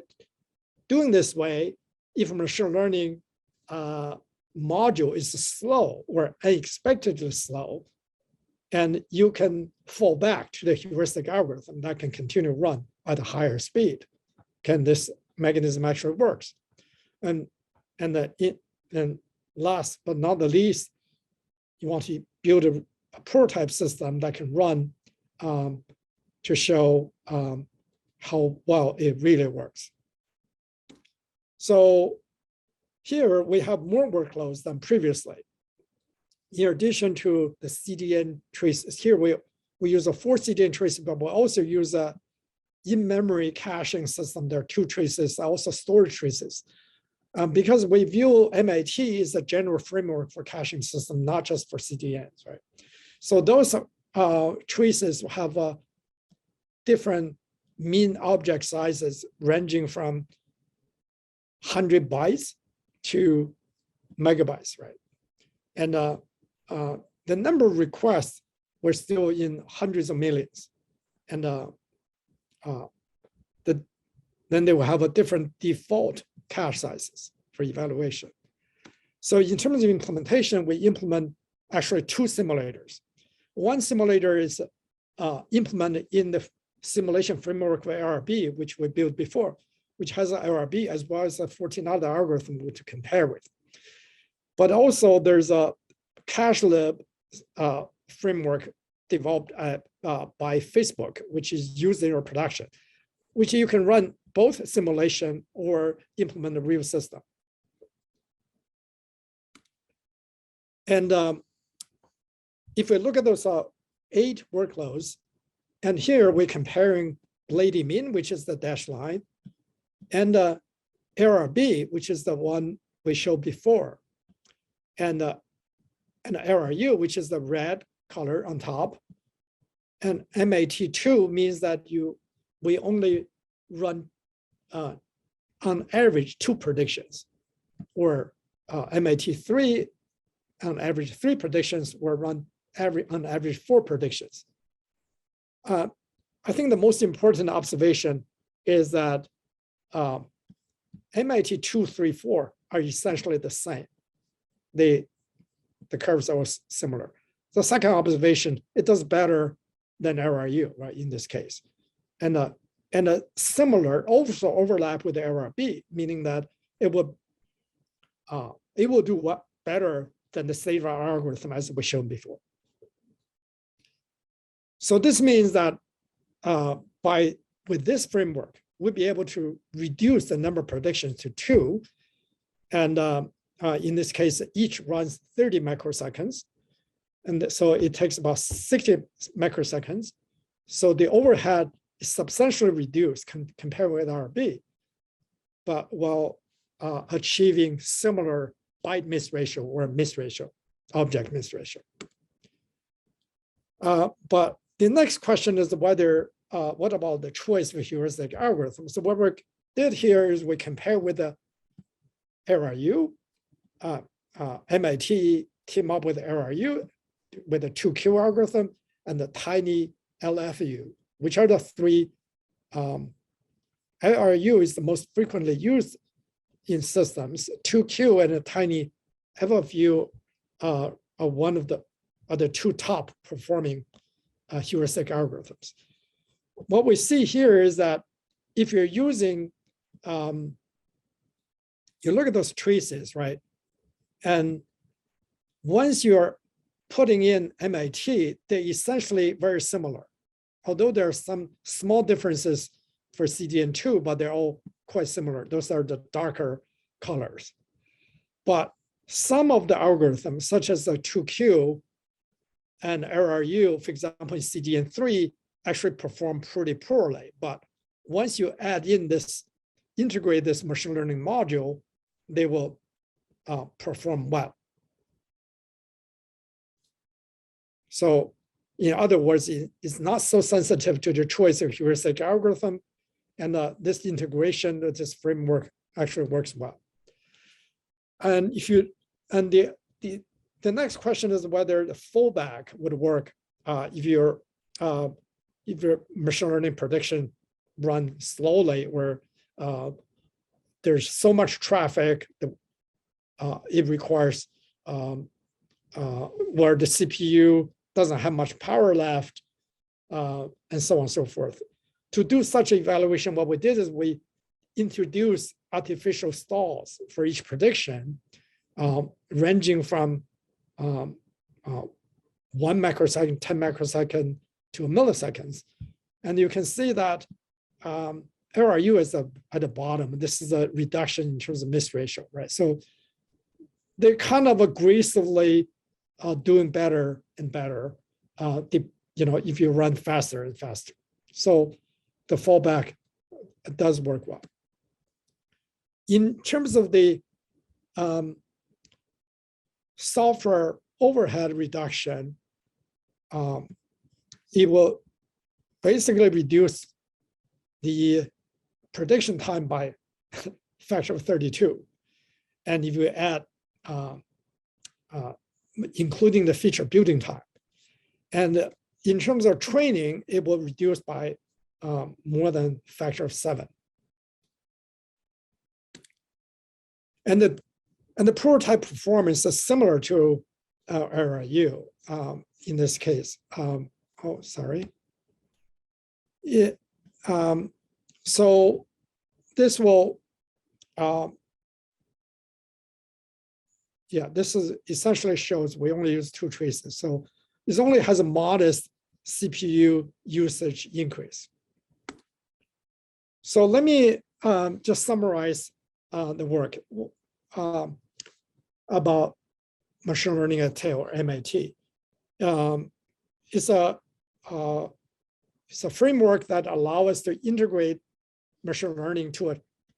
Speaker 3: doing this way, if machine learning module is slow or unexpectedly slow, And you can fall back to the heuristic algorithm that can continue to run at a higher speed. Can this mechanism actually works? And last but not the least, you want to build a prototype system that can run to show how well it really works. So here we have more workloads than previously. In addition to the CDN traces, here we use a 4 CDN trace, but we also use a in-memory caching system. There are 2 traces, also storage traces. Because we view MIT as a general framework for caching system, not just for CDNs, right? So those traces have different mean object sizes ranging from 100 bytes to megabytes, right? And the number of requests were still in hundreds of millions. And then they will have a different default cache sizes for evaluation. So in terms of implementation, we implement actually 2 simulators. One simulator is implemented in the simulation framework of LRB, which we built before, which has an LRB as well as a 14 other algorithm to compare with. But also there's a CacheLab framework developed by Facebook, which is used in your production, which you can run both simulation or implement a real system. And if we look at those 8 workloads, and here we're comparing Lady Mean, which is the dashed line, and LRB, which is the one we showed before, and LRU, which is the red color on top, and MAT2 means that we only run on average 2 predictions, or MAT3 on average 3 predictions, or run on average 4 predictions. I think the most important observation is that MAT2, 3, 4 are essentially the same. The curves are similar. The second observation, it does better than LRU, right, in this case. And a similar also overlap with the LRB, meaning that it will do better than the state algorithm as we showed before. So this means that with this framework, we'll be able to reduce the number of predictions to 2. And in this case, each runs 30 microseconds. And so it takes about 60 microseconds. So the overhead is substantially reduced compared with RB, but while achieving similar byte miss ratio or miss ratio, object miss ratio. But the next question is whether, what about the choice of heuristic algorithm? So what we did here is we compare with the LRU, MIT team up with LRU with the 2Q algorithm and the tiny LFU, which are the 3. LRU is the most frequently used in systems. 2Q and a tiny LFU are one of the 2 top performing heuristic algorithms. What we see here is that if you're using, you look at those traces, right? And once you're putting in MIT, they're essentially very similar. Although there are some small differences for CDN2, but they're all quite similar. Those are the darker colors. But some of the algorithms, such as the 2Q and LRU, for example, in CDN3, actually perform pretty poorly. But once you add in this, integrate this machine learning module, they will perform well. So in other words, it's not so sensitive to the choice of heuristic algorithm. And this integration of this framework actually works well. And the next question is whether the fallback would work if your machine learning prediction run slowly, where there's so much traffic that it requires where the CPU doesn't have much power left, and so on and so forth. To do such evaluation, what we did is we introduced artificial stalls for each prediction, ranging from 1 microsecond, 10 microsecond to milliseconds. And you can see that LRU is at the bottom. This is a reduction in terms of miss ratio, right? So they're kind of aggressively doing better and better, if you run faster and faster. So the fallback does work well. In terms of the software overhead reduction, it will basically reduce the prediction time by factor of 32. And if you add, including the feature building time. And in terms of training, it will reduce by more than factor of 7. And the prototype performance is similar to LRU in this case. Sorry. So this will, this is essentially shows we only use 2 traces. So this only has a modest CPU usage increase. So let me just summarize the work about machine learning at TAIL or MIT. It's a framework that allows us to integrate machine learning to a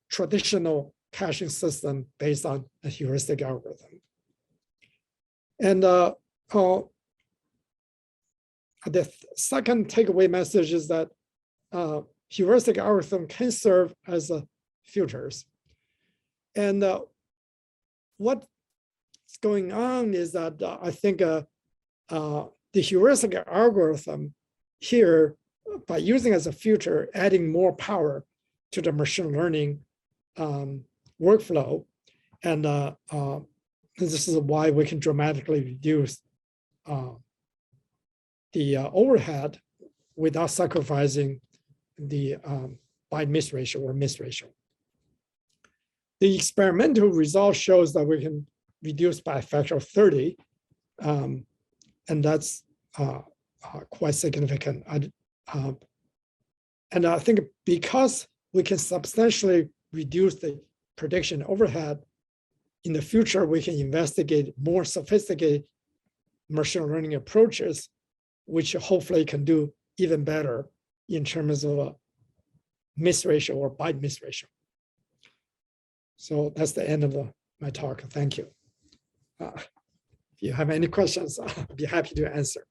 Speaker 3: traditional caching system based on a heuristic algorithm. And the second takeaway message is that heuristic algorithm can serve as filters. And what's going on is that I think the heuristic algorithm here, by using as a filter, adding more power to the machine learning workflow. And this is why we can dramatically reduce the overhead without sacrificing the byte miss ratio or miss ratio. The experimental result shows that we can reduce by a factor of 30, and that's quite significant. And I think because we can substantially reduce the prediction overhead, in the future, we can investigate more sophisticated machine learning approaches, which hopefully can do even better in terms of a miss ratio or byte miss ratio. So that's the end of my talk. Thank you. If you have any questions, I'll be happy to answer.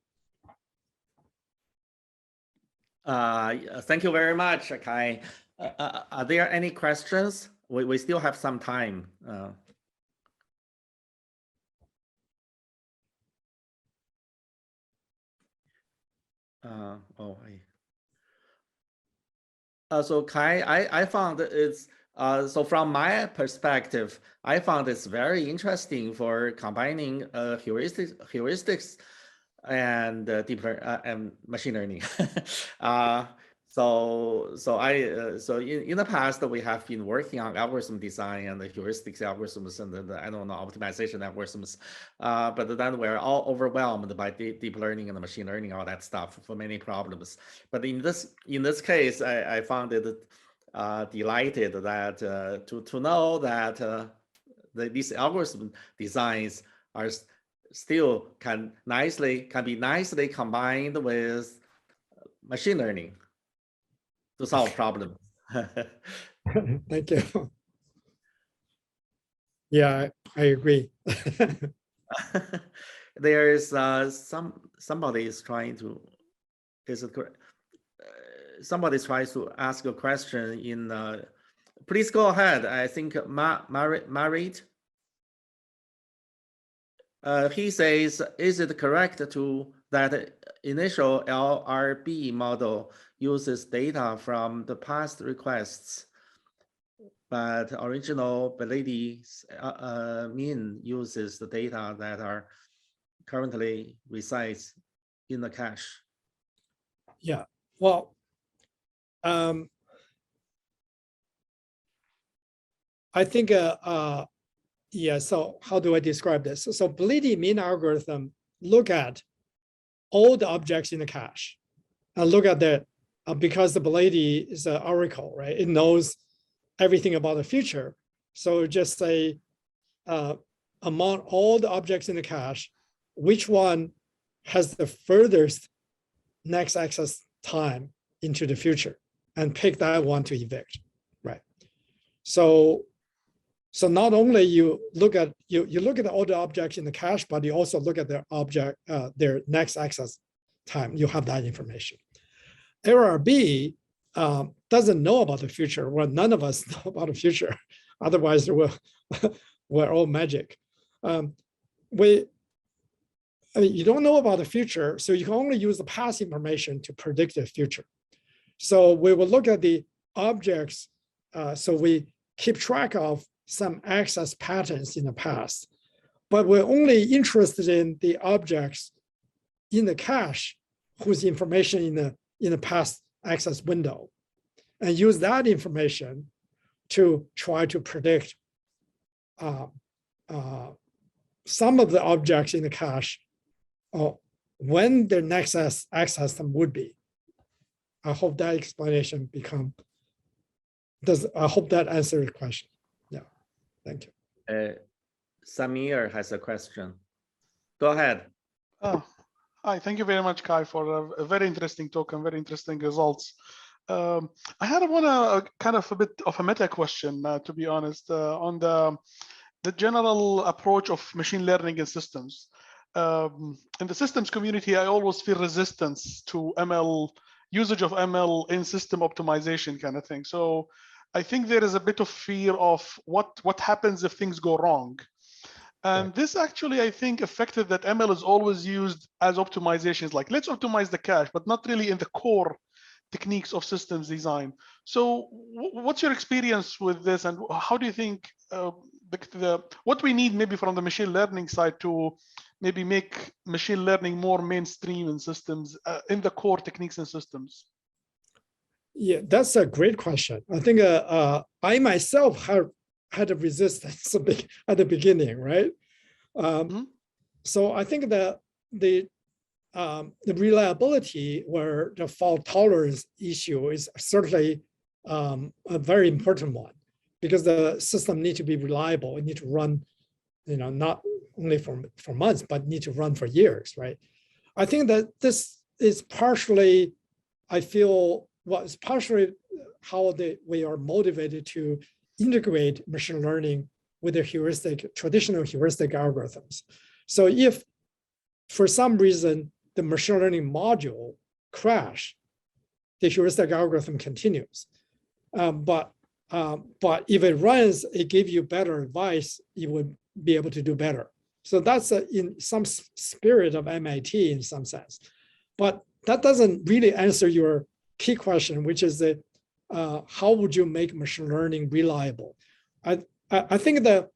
Speaker 2: Thank you very much, Kai. Are there any questions? We still have some time. So Kai, I found it's so from my perspective, I found it's very interesting for combining heuristics and deep and machine learning. So in the past we have been working on algorithm design and the heuristics algorithms and the I don't know optimization algorithms, but then we're all overwhelmed by deep learning and machine learning, all that stuff for many problems. But in this case, I found it delighted that to know that these algorithm designs are still can be nicely combined with machine learning to solve problems.
Speaker 3: Thank you. Yeah, I agree.
Speaker 2: There is somebody is trying to, is it correct? Somebody tries to ask a question in, please go ahead. I think Marit. He says, is it correct that initial LRB model uses data from the past requests, but original Belady mean uses the data that are currently resides in the cache?
Speaker 3: Yeah, well, I think, yeah, so how do I describe this? So bleeding mean algorithm look at all the objects in the cache and look at the, because the bleeding is an oracle, right? It knows everything about the future. So just say, among all the objects in the cache, which one has the furthest next access time into the future, and pick that one to evict, right? So not only you look at all the objects in the cache, but you also look at their object, their next access time. You have that information. Error B doesn't know about the future. Well, none of us know about the future. Otherwise, we're all magic. You don't know about the future, so you can only use the past information to predict the future. So we will look at the objects. So we keep track of some access patterns in the past, but we're only interested in the objects in the cache whose information in the past access window, and use that information to try to predict some of the objects in the cache when their next access time would be. I hope that explanation I hope that answers the question. Yeah, thank you.
Speaker 2: Samir has a question. Go ahead.
Speaker 4: Hi, thank you very much, Kai, for a very interesting talk and very interesting results. I had kind of a bit of a meta question, to be honest, on the general approach of machine learning in systems. In the systems community, I always feel resistance to ML, usage of ML in system optimization kind of thing. So I think there is a bit of fear of what happens if things go wrong. And this actually, I think, affected that ML is always used as optimizations, like let's optimize the cache, but not really in the core techniques of systems design. So what's your experience with this, and how do you think what we need maybe from the machine learning side to maybe make machine learning more mainstream in systems, in the core techniques and systems?
Speaker 3: Yeah, that's a great question. I think I myself had a resistance at the beginning, right? So I think that the reliability or the fault tolerance issue is certainly a very important one, because the system needs to be reliable. It needs to run, not only for months, but need to run for years, right? I think that this is partially, I feel, it's partially how we are motivated to integrate machine learning with the traditional heuristic algorithms. So if for some reason the machine learning module crash, the heuristic algorithm continues. But if it runs, it gives you better advice, you would be able to do better. So that's in some spirit of MIT in some sense. But that doesn't really answer your key question, which is how would you make machine learning reliable? I think that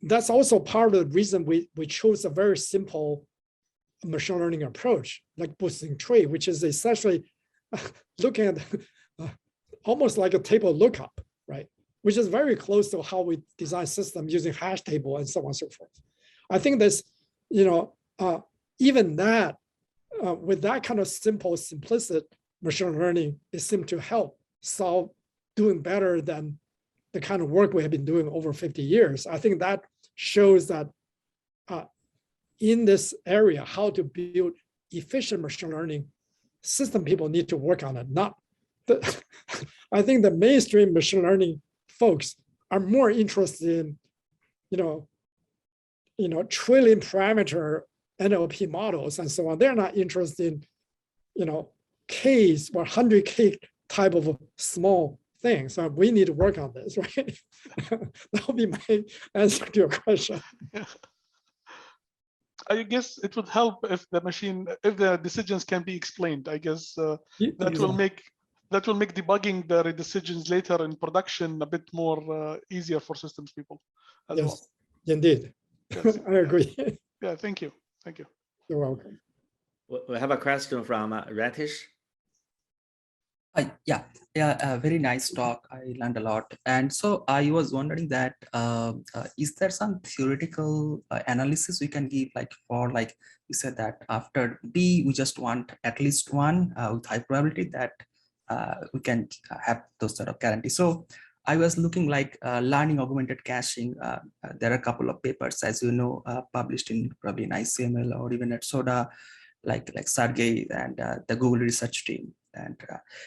Speaker 3: that's also part of the reason we chose a very simple machine learning approach, like boosting tree, which is essentially looking at almost like a table lookup, right? Which is very close to how we design systems using hash table and so on and so forth. I think this, even that, with that kind of simplistic machine learning, it seemed to help solve doing better than the kind of work we have been doing over 50 years. I think that shows that in this area, how to build efficient machine learning system, people need to work on it. I think the mainstream machine learning folks are more interested in, trillion parameter NLP models and so on. They're not interested in, Ks or 100K type of small thing. So we need to work on this, right? That would be my answer to your question.
Speaker 4: Yeah. I guess it would help if the decisions can be explained. I guess that will make debugging the decisions later in production a bit more easier for systems people as well.
Speaker 3: Indeed.
Speaker 4: Yes.
Speaker 3: I agree.
Speaker 4: Yeah, thank you. Thank you.
Speaker 3: You're welcome.
Speaker 2: We have a question from Ratish.
Speaker 5: Very nice talk. I learned a lot. And so I was wondering that, is there some theoretical analysis we can give, like for, like you said that after B, we just want at least one with high probability that we can have those sort of guarantees. So I was looking like learning augmented caching. There are a couple of papers, as you know, published in probably in ICML or even at SODA, like Sergey and the Google research team. And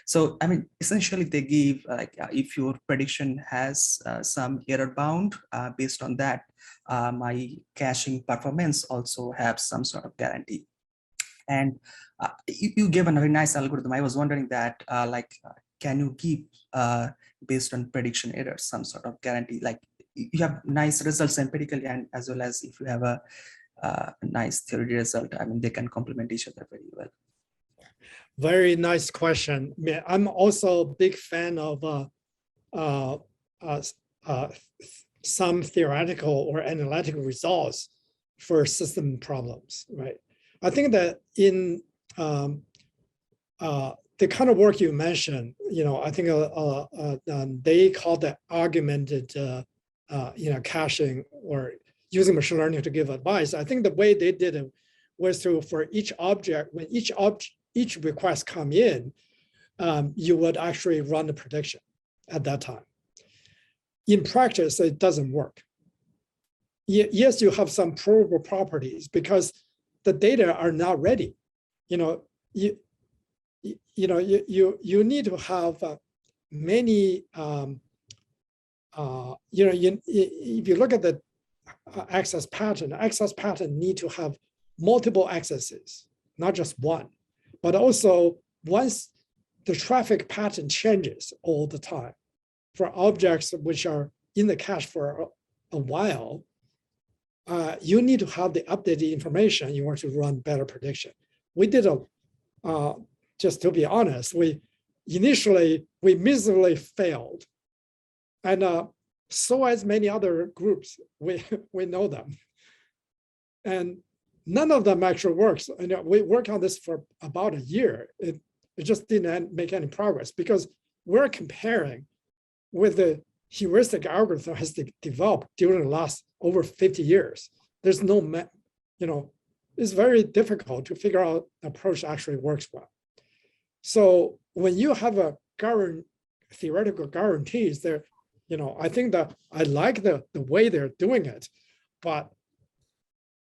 Speaker 5: so, I mean, essentially they give if your prediction has some error bound, based on that, my caching performance also have some sort of guarantee. And you gave a very nice algorithm. I was wondering that, can you give, based on prediction errors, some sort of guarantee? Like you have nice results empirically, and as well as if you have a nice theory result, I mean, they can complement each other very well.
Speaker 3: Very nice question. I'm also a big fan of some theoretical or analytical results for system problems, right? I think that in the kind of work you mentioned, I think they call that augmented, caching or using machine learning to give advice. I think the way they did it was through, for each object, when each request come in, you would actually run the prediction at that time. In practice, it doesn't work. Yes, you have some probable properties because the data are not ready. You need to have many. If you look at the access pattern need to have multiple accesses, not just one. But also, once the traffic pattern changes all the time, for objects which are in the cache for a while, you need to have the updated information in order to run better prediction. We did just to be honest, we miserably failed. And so as many other groups, we know them. And none of them actually works. And we worked on this for about a year. It just didn't make any progress because we're comparing with the heuristic algorithm has developed during the last over 50 years. There's no, it's very difficult to figure out the approach actually works well. So when you have a theoretical guarantees there, I think that I like the way they're doing it, but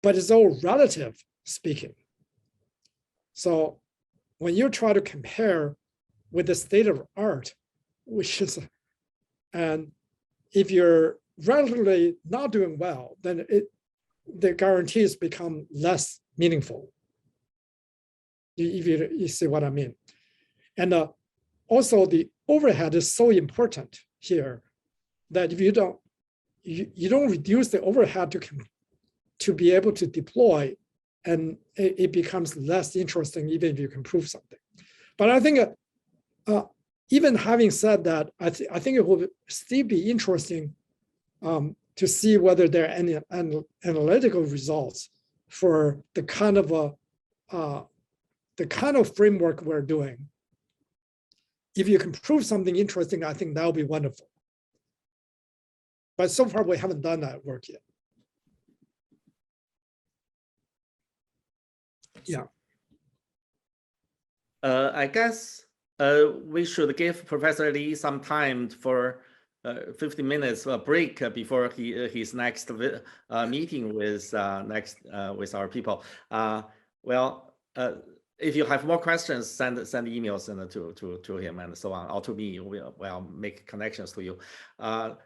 Speaker 3: it's all relative speaking. So when you try to compare with the state of art, which is, and if you're relatively not doing well, then the guarantees become less meaningful. If you see what I mean. And also the overhead is so important here that if you don't reduce the overhead to be able to deploy, and it becomes less interesting even if you can prove something. But I think even having said that, I think it will still be interesting to see whether there are any analytical results for the kind of framework we're doing. If you can prove something interesting, I think that would be wonderful. But so far, we haven't done that work yet. Yeah.
Speaker 2: I guess we should give Professor Li some time for 50 minutes break before his next meeting with with our people. If you have more questions, send emails to him and so on, or to me. We'll make connections to you.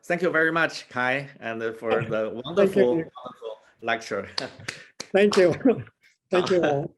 Speaker 2: Thank you very much, Kai, and for the wonderful lecture.
Speaker 3: Thank you. Thank you all.